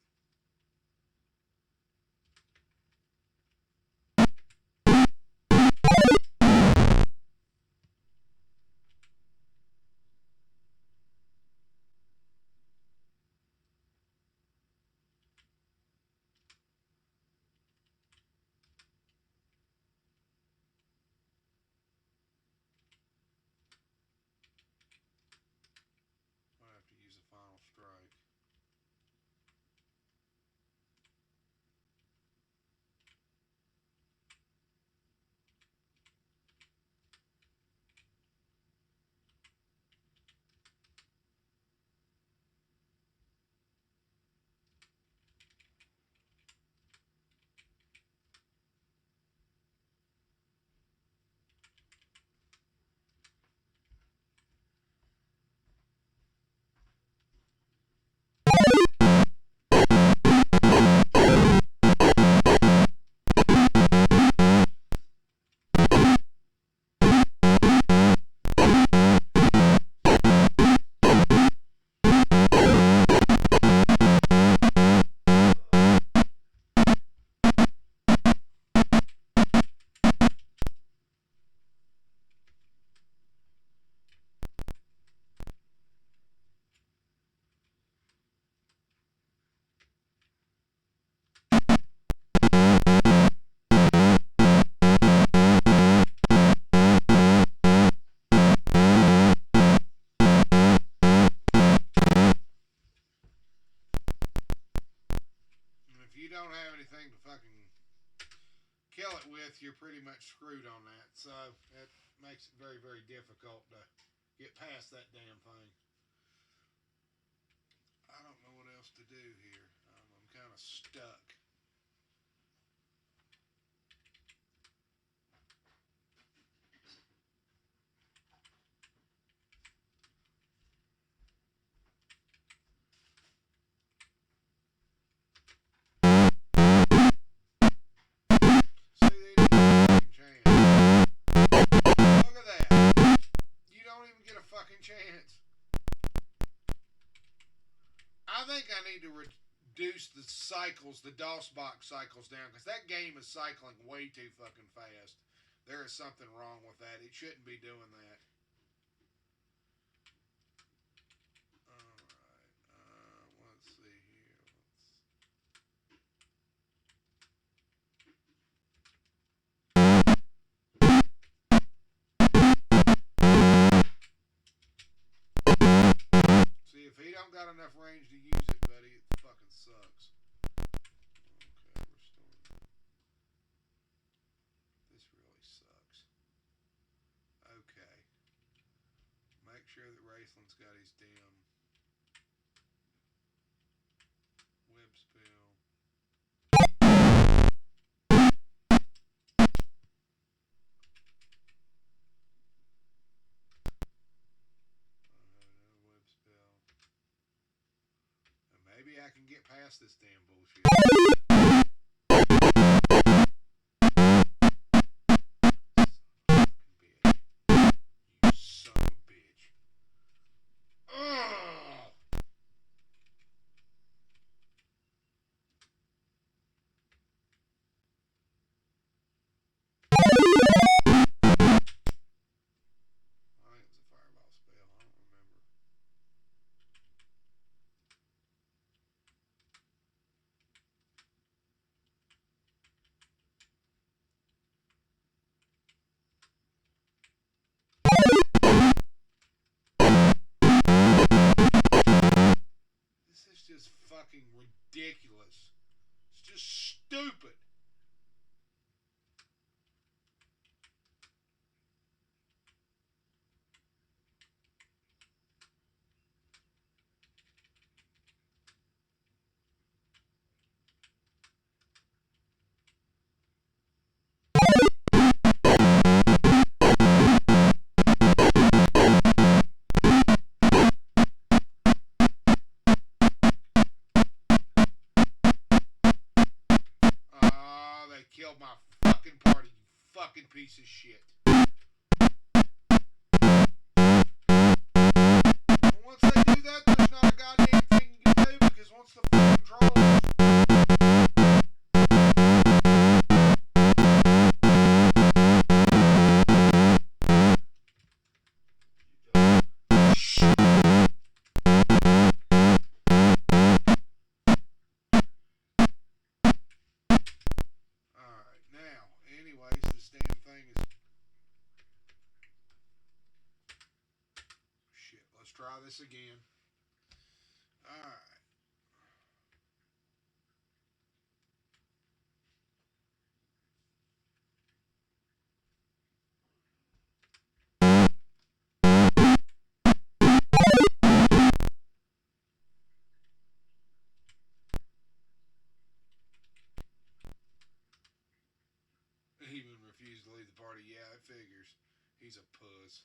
fucking kill it with, you're pretty much screwed on that. So that makes it very, very difficult to get past that damn thing. I don't know what else to do here. I'm kind of stuck. See, they didn't get a fucking chance. Look at that. You don't even get a fucking chance. I think I need to reduce the cycles, the DOS box cycles down, because that game is cycling way too fucking fast. There is something wrong with that. It shouldn't be doing that. Alright, let's see here. See, if he don't got enough range to use it, buddy, it fucking sucks. Okay, restore that. This really sucks. Okay. Make sure that Raistlin's got his damn web spell. No web spell. And maybe I can get past this damn bullshit. Son of a bitch. Ugh! I think it was a fireball spell. I don't remember. This is just fucking ridiculous. It's just stupid. They killed my fucking party, you fucking piece of shit. And once they do that, there's not a goddamn thing you can do, because once the fucking trolls... Alright, now, anyways, this damn thing is... Shit, let's try this again. Alright. He even refused to leave the party. Yeah, it figures. He's a puss.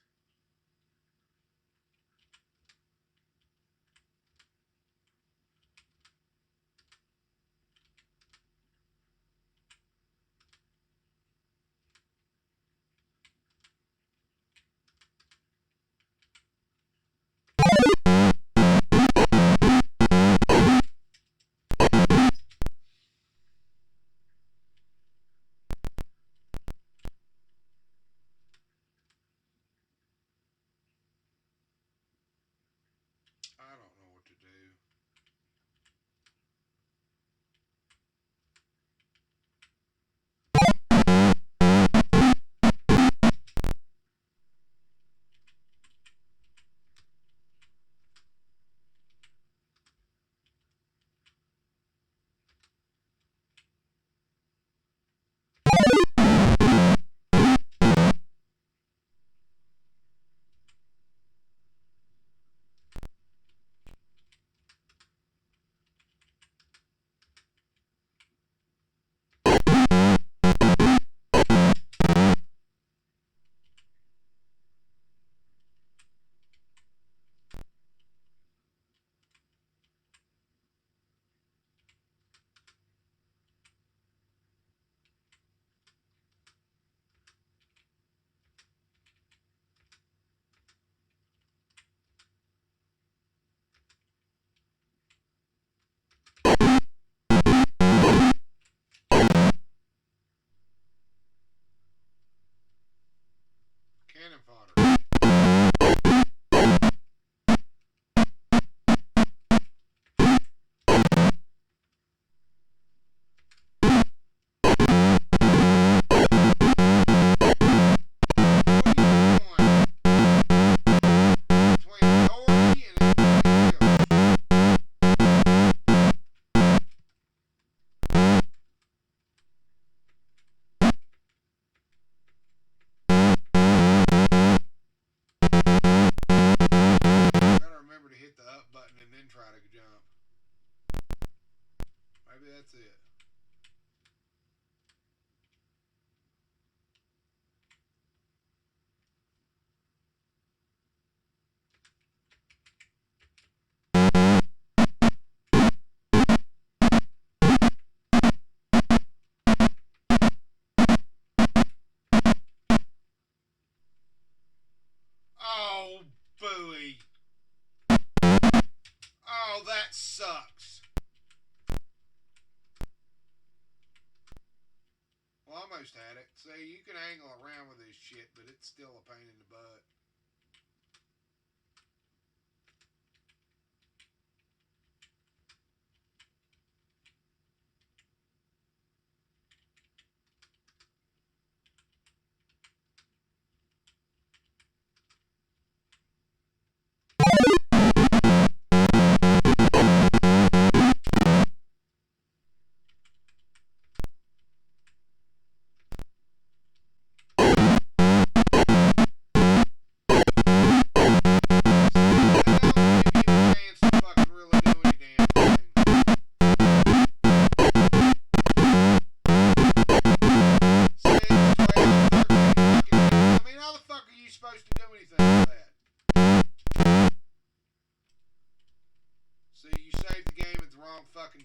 almost had it. See, you can angle around with this shit, but it's still a pain in the butt.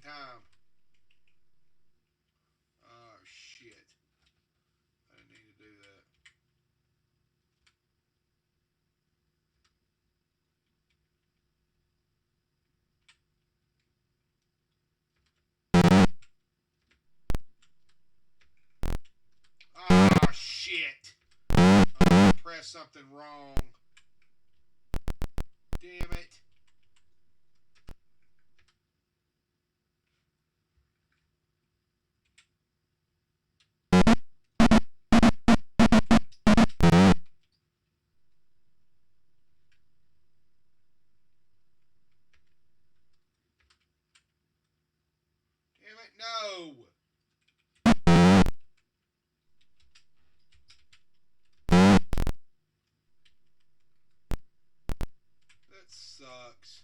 Time. Oh shit. I didn't need to do that. Oh shit. I pressed something wrong. Damn it. No! That sucks.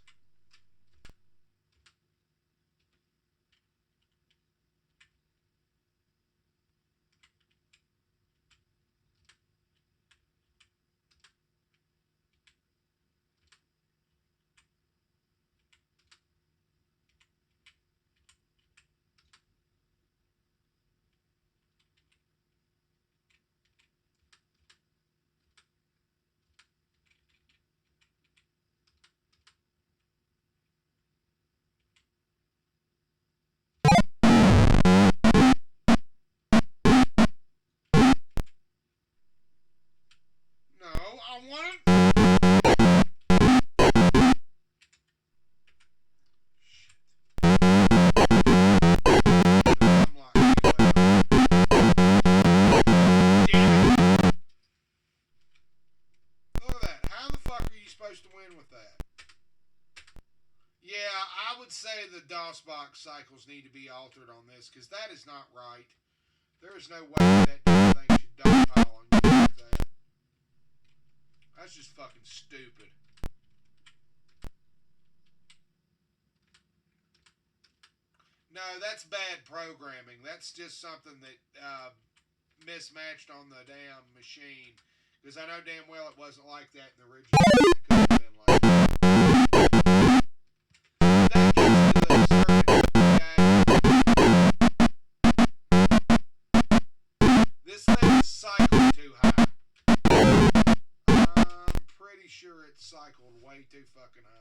No, I want it. To win with that. Yeah, I would say the DOS box cycles need to be altered on this because that is not right. There is no way that damn thing should dogpile on you like that. That's just fucking stupid. No, that's bad programming. That's just something that mismatched on the damn machine. Because I know damn well it wasn't like that in the original. It could have been like that. That gets to the circuit. This thing is cycled too high. I'm pretty sure it's cycled way too fucking high.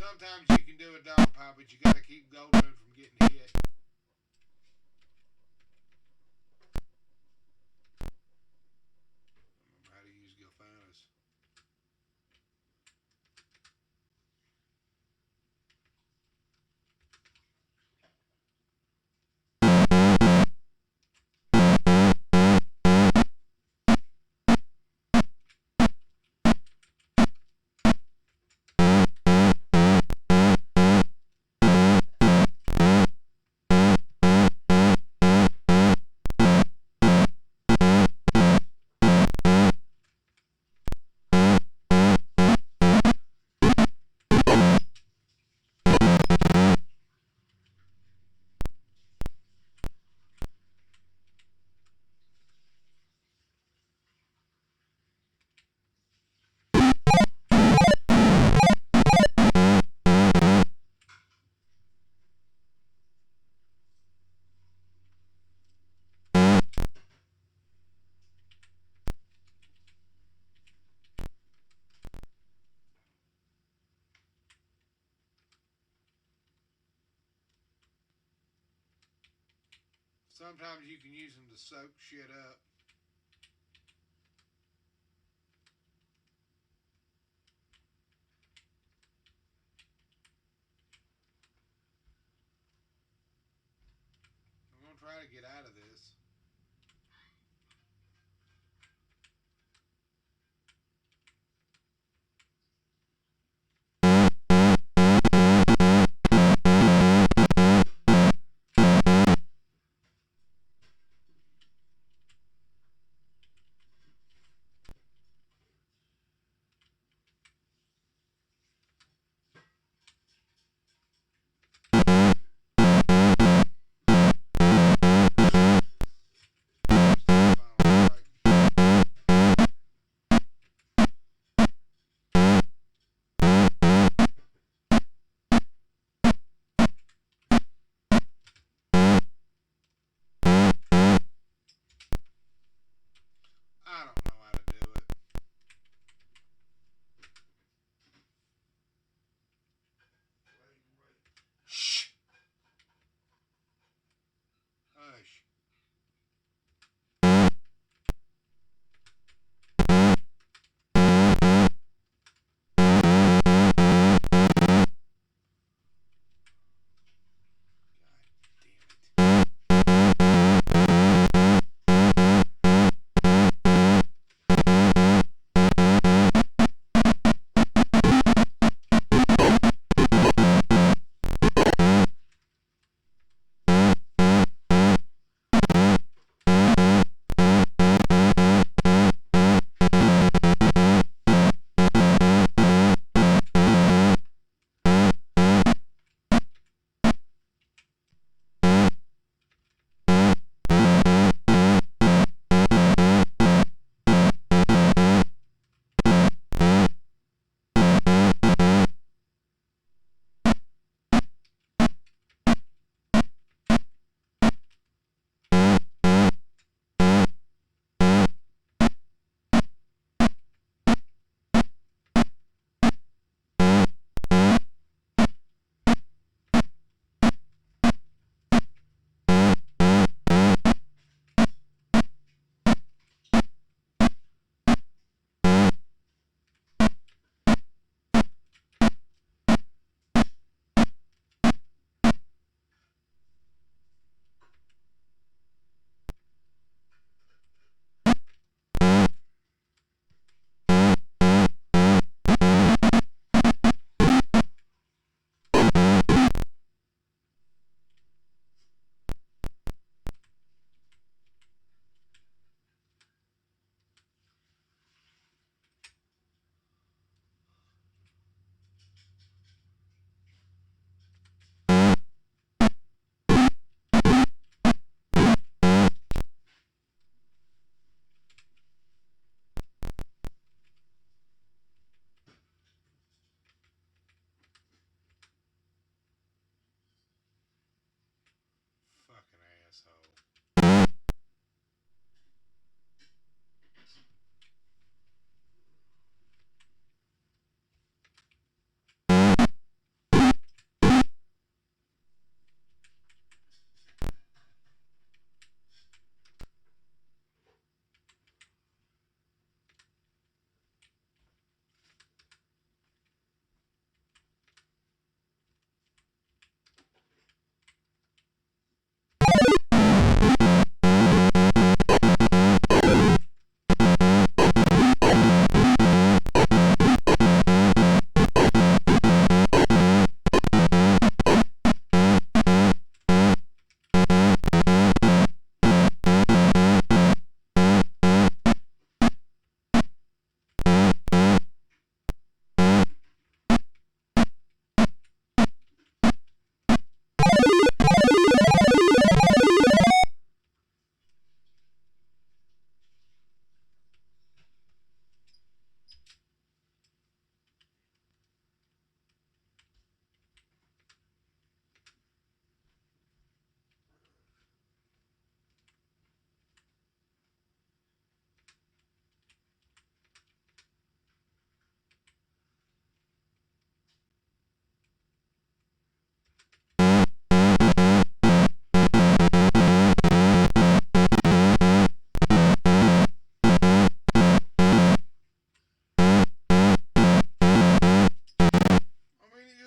Sometimes you can do a dog pile, but you gotta keep Goldmoon from getting hit. Remember how to use Gilthanas. Sometimes you can use them to soak shit up. I'm gonna try to get out of this. I don't know how to do it. Shh. Hush. Fucking asshole.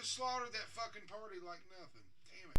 just slaughtered that fucking party like nothing. Damn it.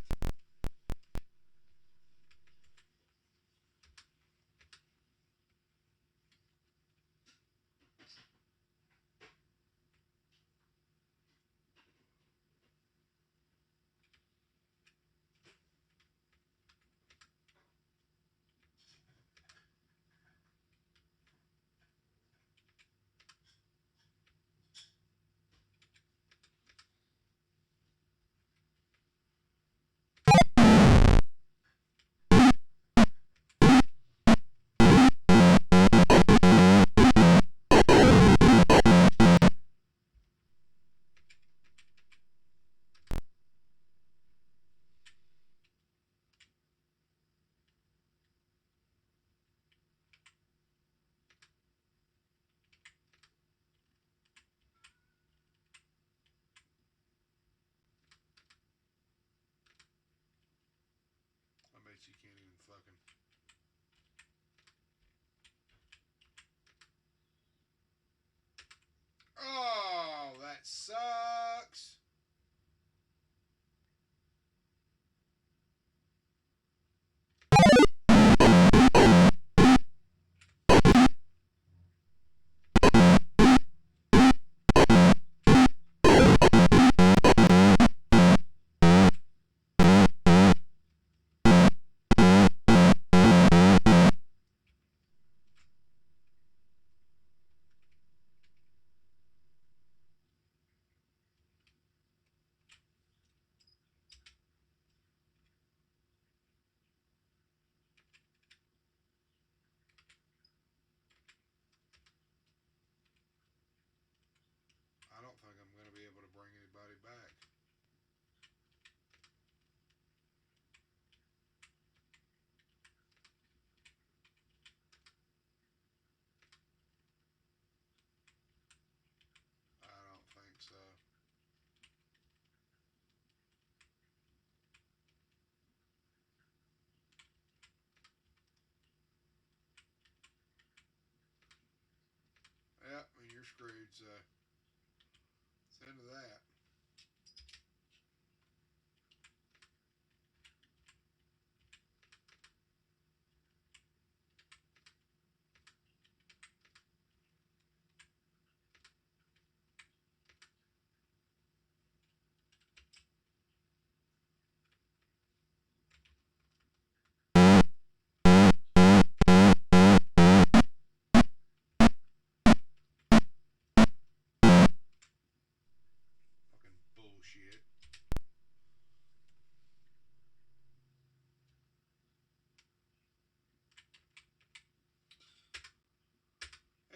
I bet you can't even fucking. Oh, that sucks. I don't think I'm going to be able to bring anybody back. I don't think so. Yep, and you're screwed, so it's the end of that. Fucking bullshit.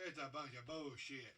It's a bunch of bullshit.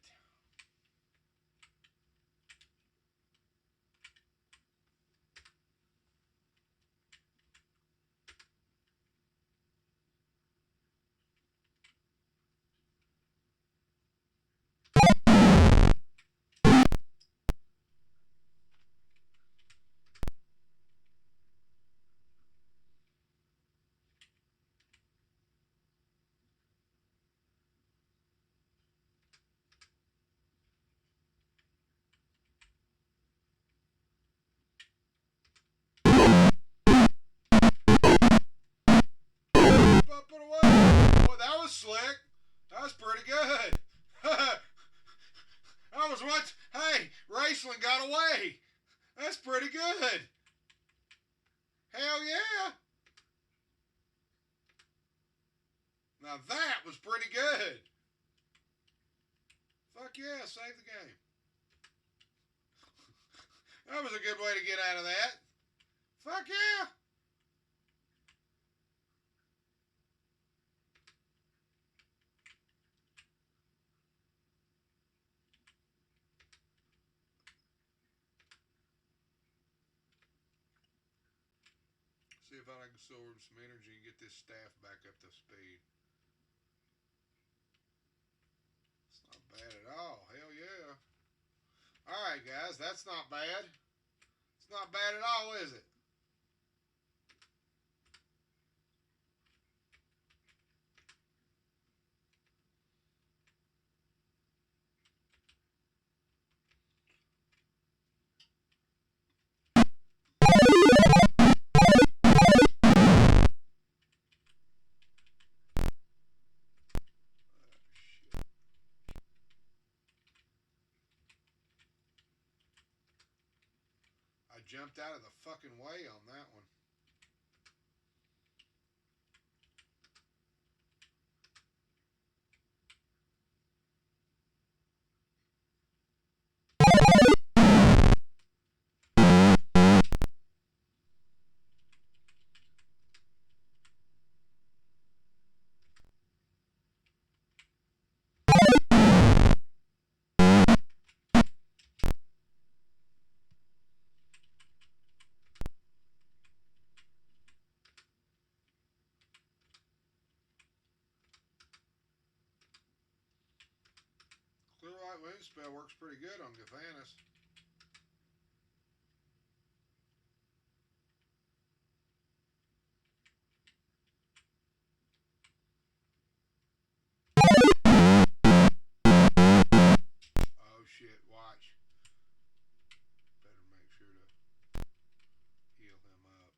Put away. Boy, that was slick. That was pretty good. That was what? Hey, Raistlin got away. That's pretty good. Hell yeah. Now that was pretty good. Fuck yeah, save the game. That was a good way to get out of that. Fuck yeah. See if I can absorb some energy and get this staff back up to speed. It's not bad at all. Hell yeah. Alright, guys, that's not bad. It's not bad at all, is it? I jumped out of the fucking way on that one. Clear Light Moon spell works pretty good on Gilthanas. Oh shit, watch. Better make sure to heal him up.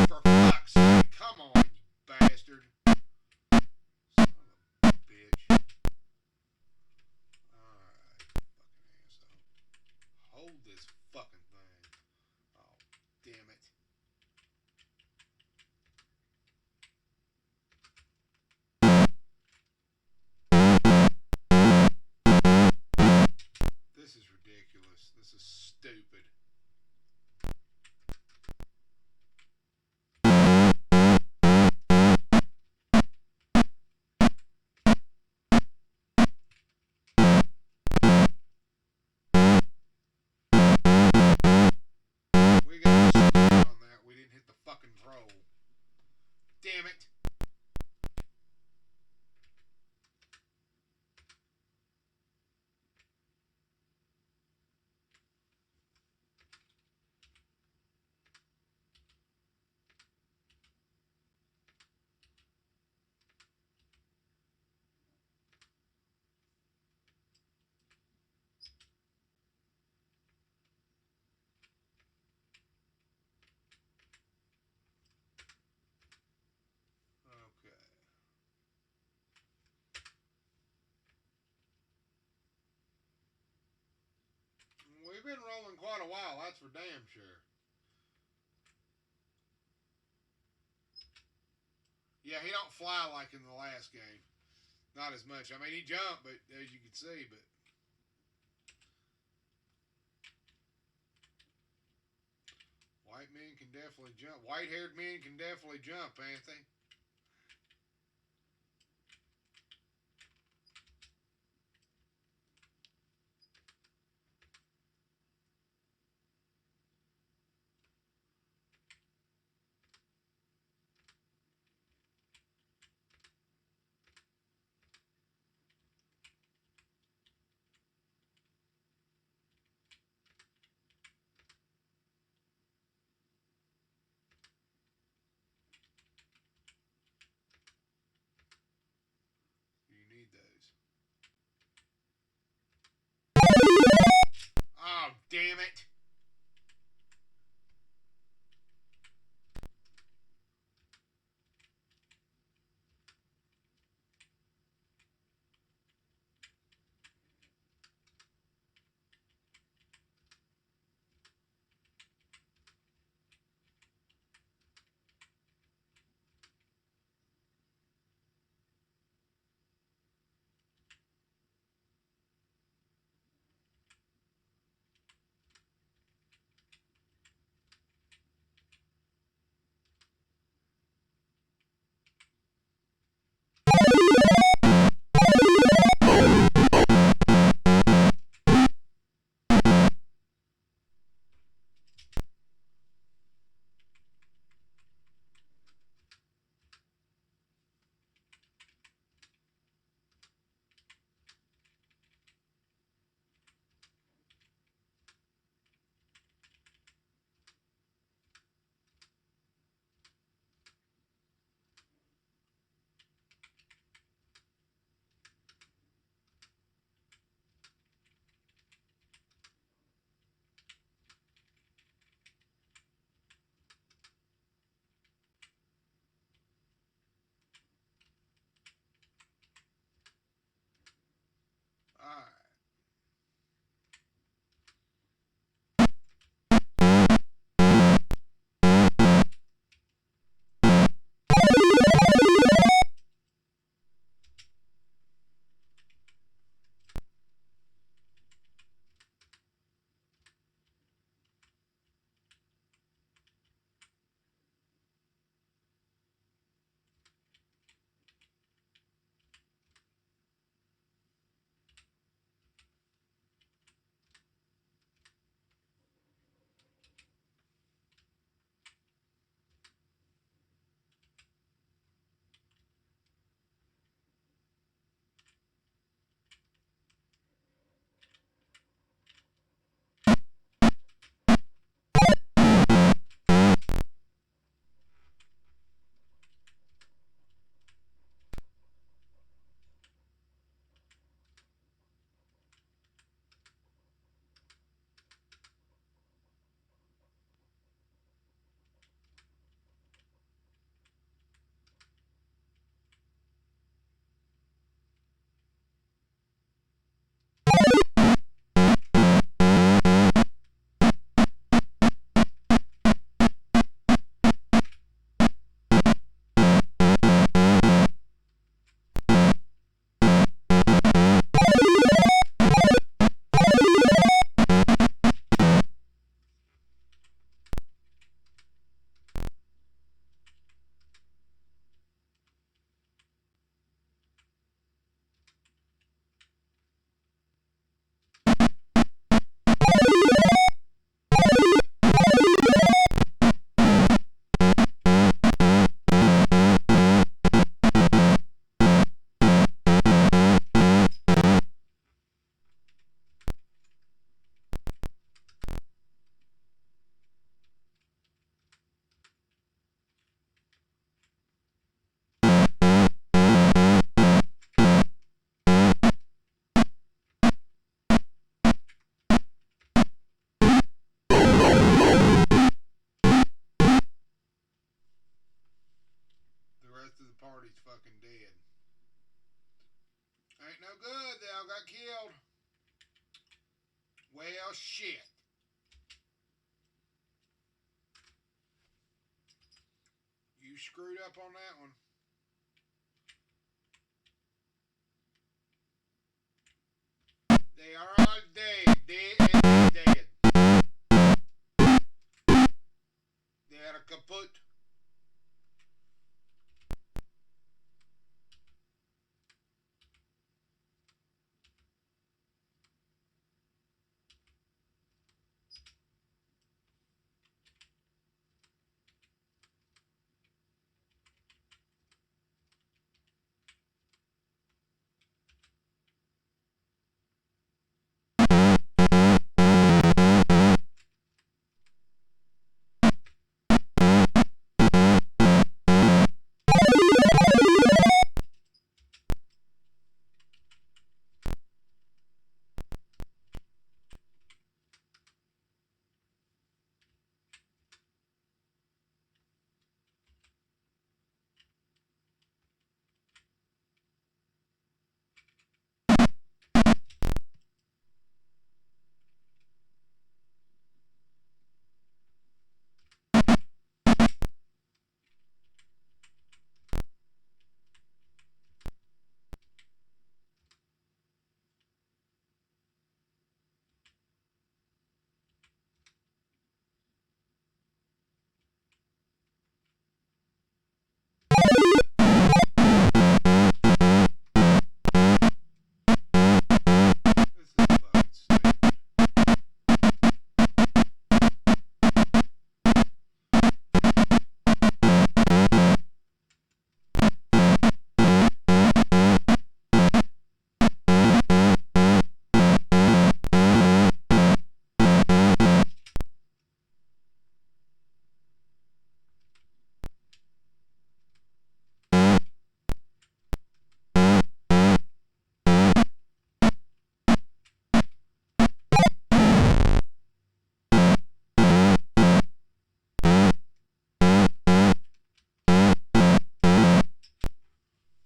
For fuck's sake, come on, you bastard. Son of a bitch. Alright, fucking asshole. Hold this fucking thing. Oh, damn it. This is ridiculous. This is stupid. We got a screwed on that. We didn't hit the fucking troll. Damn it. Okay. We've been rolling quite a while, that's for damn sure. Yeah, he don't fly like in the last game. Not as much. I mean, he jumped, but as you can see, but white men can definitely jump. White-haired men can definitely jump, Anthony. party's fucking dead. Ain't no good. They all got killed. Well, shit. You screwed up on that one. They are all dead. Dead and dead. They are kaput. This is fucking stupid.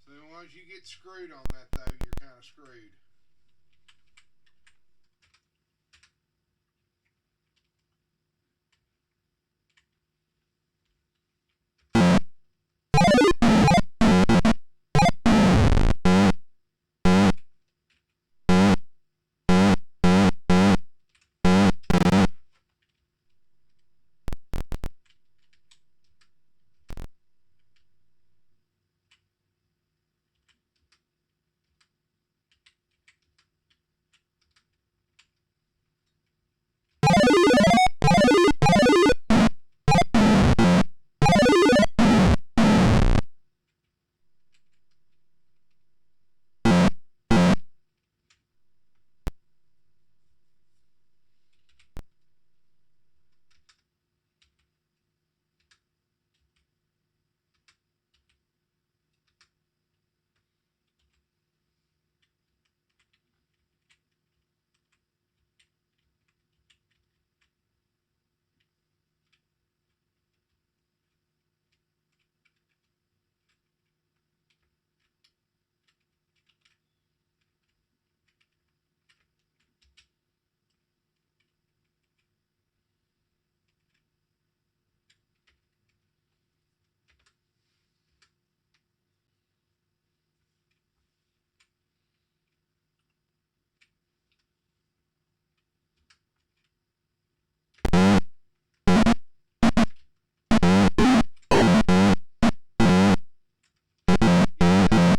So once you get screwed on that, though, you're kind of screwed.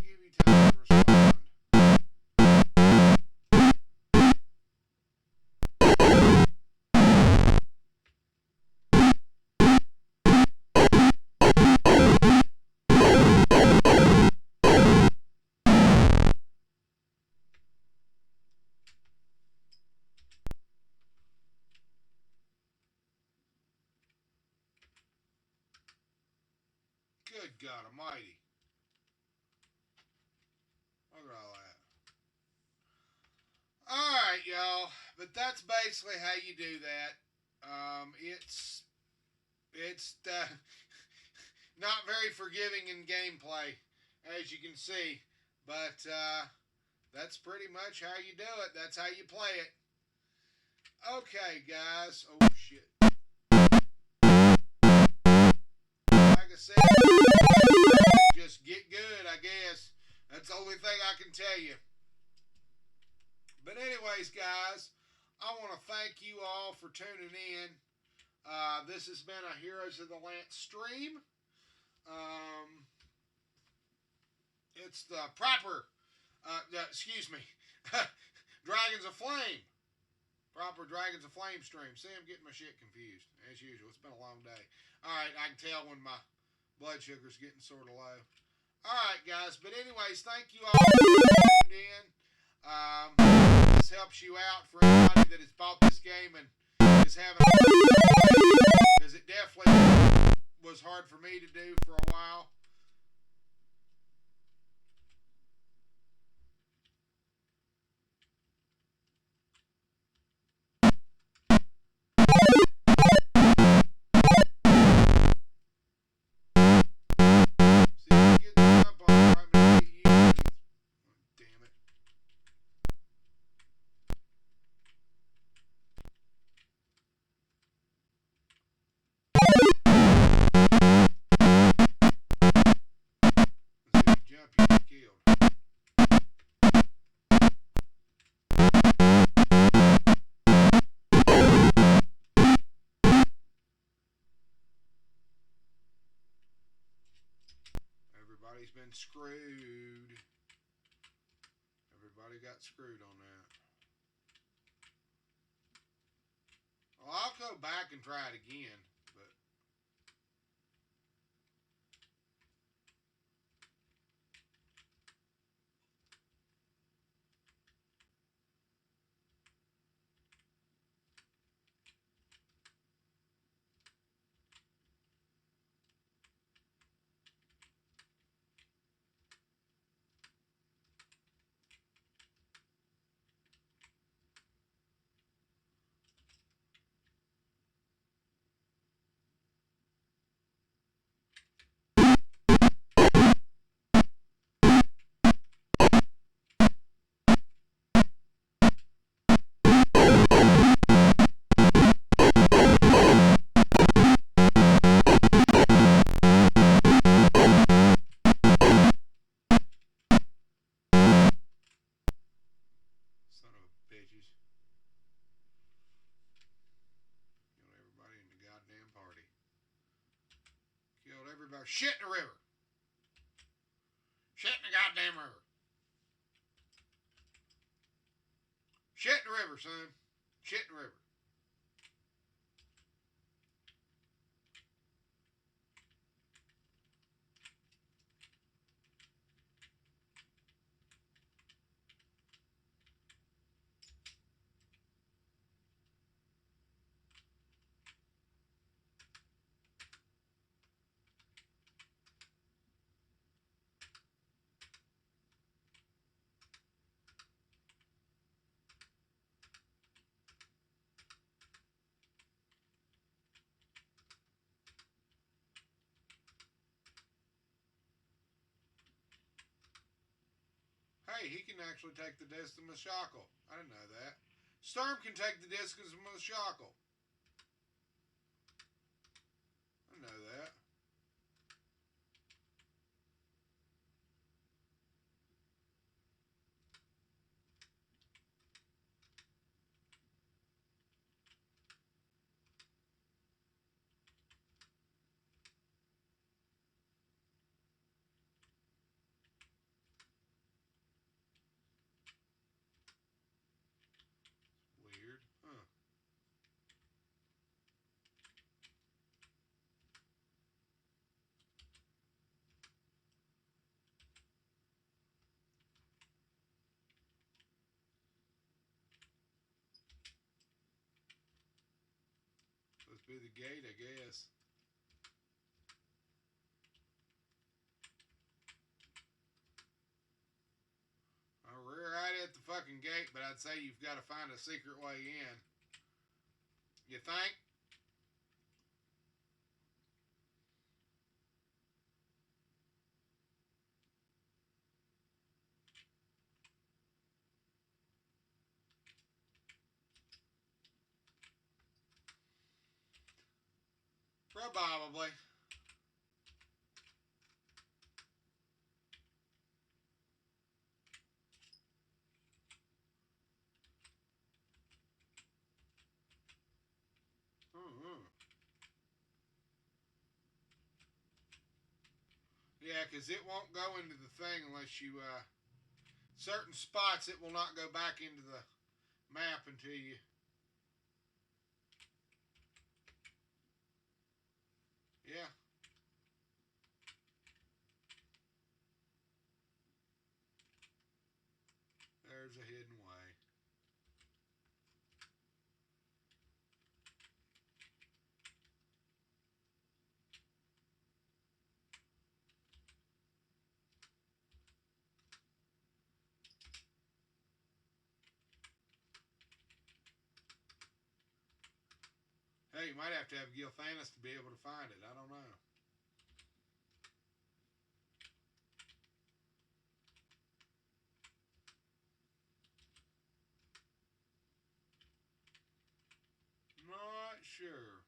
Give you time to respond. Good God Almighty. Look at all that. Alright, y'all. But that's basically how you do that. It's not very forgiving in gameplay, as you can see. But that's pretty much how you do it. That's how you play it. Okay, guys. Oh, shit. Like I said, just get good, I guess. That's the only thing I can tell you. But anyways, guys, I want to thank you all for tuning in. This has been a Heroes of the Lance stream. It's the proper, excuse me, Dragons of Flame. Proper Dragons of Flame stream. See, I'm getting my shit confused, as usual. It's been a long day. Alright, I can tell when my blood sugar's getting sort of low. Alright, guys, but anyways, thank you all for tuning in. This helps you out for anybody that has bought this game and is having a hard time, because it definitely was hard for me to do for a while. See, you get the jump on it, I'm going to get you. Damn it. Let's see, jump, you get killed. Everybody's been screwed. Everybody got screwed on that. Well, I'll go back and try it again, but son of a bitches. Killed everybody in the goddamn party. Killed everybody. Shit in the river. Shit in the goddamn river. Shit in the river, son. Shit in the river. Hey, he can actually take the disc of Mashakal. I didn't know that. Storm can take the disc of Mashakal. I didn't know that. Weird. Huh. Supposed to be the gate, I guess. We're right at the fucking gate, but I'd say you've got to find a secret way in. You think? Probably. Mm-hmm. Yeah, because it won't go into the thing unless you, certain spots it will not go back into the map until you. Yeah. There's a hidden way. Hey, you might have to have Gilthanas to be able to find it. I don't know. Not sure.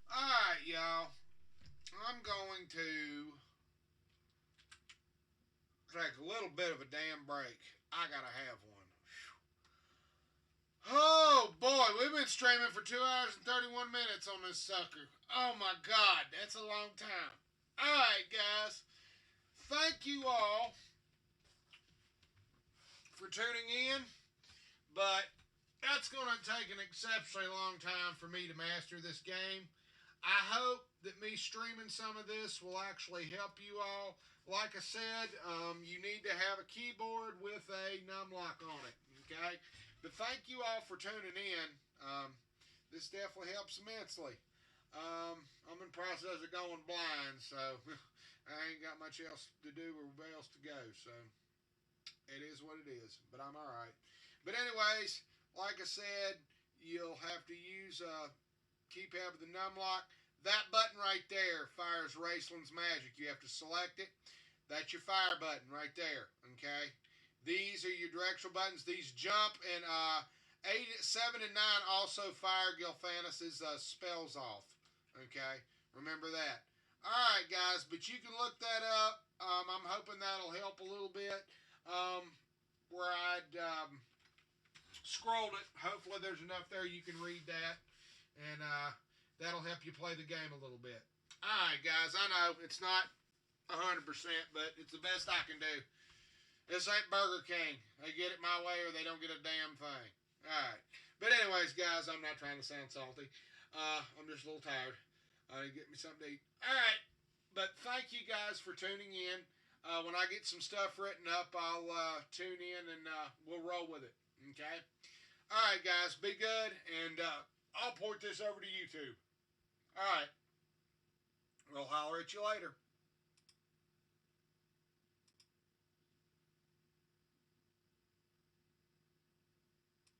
Alright, y'all. I'm going to take a little bit of a damn break. I gotta have one. Oh boy, we've been streaming for 2 hours and 31 minutes on this sucker. Oh my god, that's a long time. Alright, guys. Thank you all for tuning in, but that's going to take an exceptionally long time for me to master this game. I hope that me streaming some of this will actually help you all. Like I said, you need to have a keyboard with a numlock on it. Okay, but thank you all for tuning in. This definitely helps immensely. I'm in the process of going blind, so I ain't got much else to do or else to go. So it is what it is, but I'm all right. But anyways, like I said, you'll have to use keypad with the numlock. That button right there fires Raistlin's magic. You have to select it. That's your fire button right there. Okay. These are your directional buttons. These jump and 7, and 9 also fire Gilthanas' spells off. Okay. Remember that. All right, guys. But you can look that up. I'm hoping that'll help a little bit. Where I'd scrolled it. Hopefully, there's enough there you can read that, and that'll help you play the game a little bit. All right, guys. I know it's not 100%, but it's the best I can do. This ain't Burger King. They get it my way, or they don't get a damn thing. All right. But anyways, guys, I'm not trying to sound salty. I'm just a little tired. I need to get me something to eat. All right. But thank you guys for tuning in. When I get some stuff written up, I'll tune in and we'll roll with it. Okay? All right, guys. Be good. And I'll port this over to YouTube. All right. We'll holler at you later.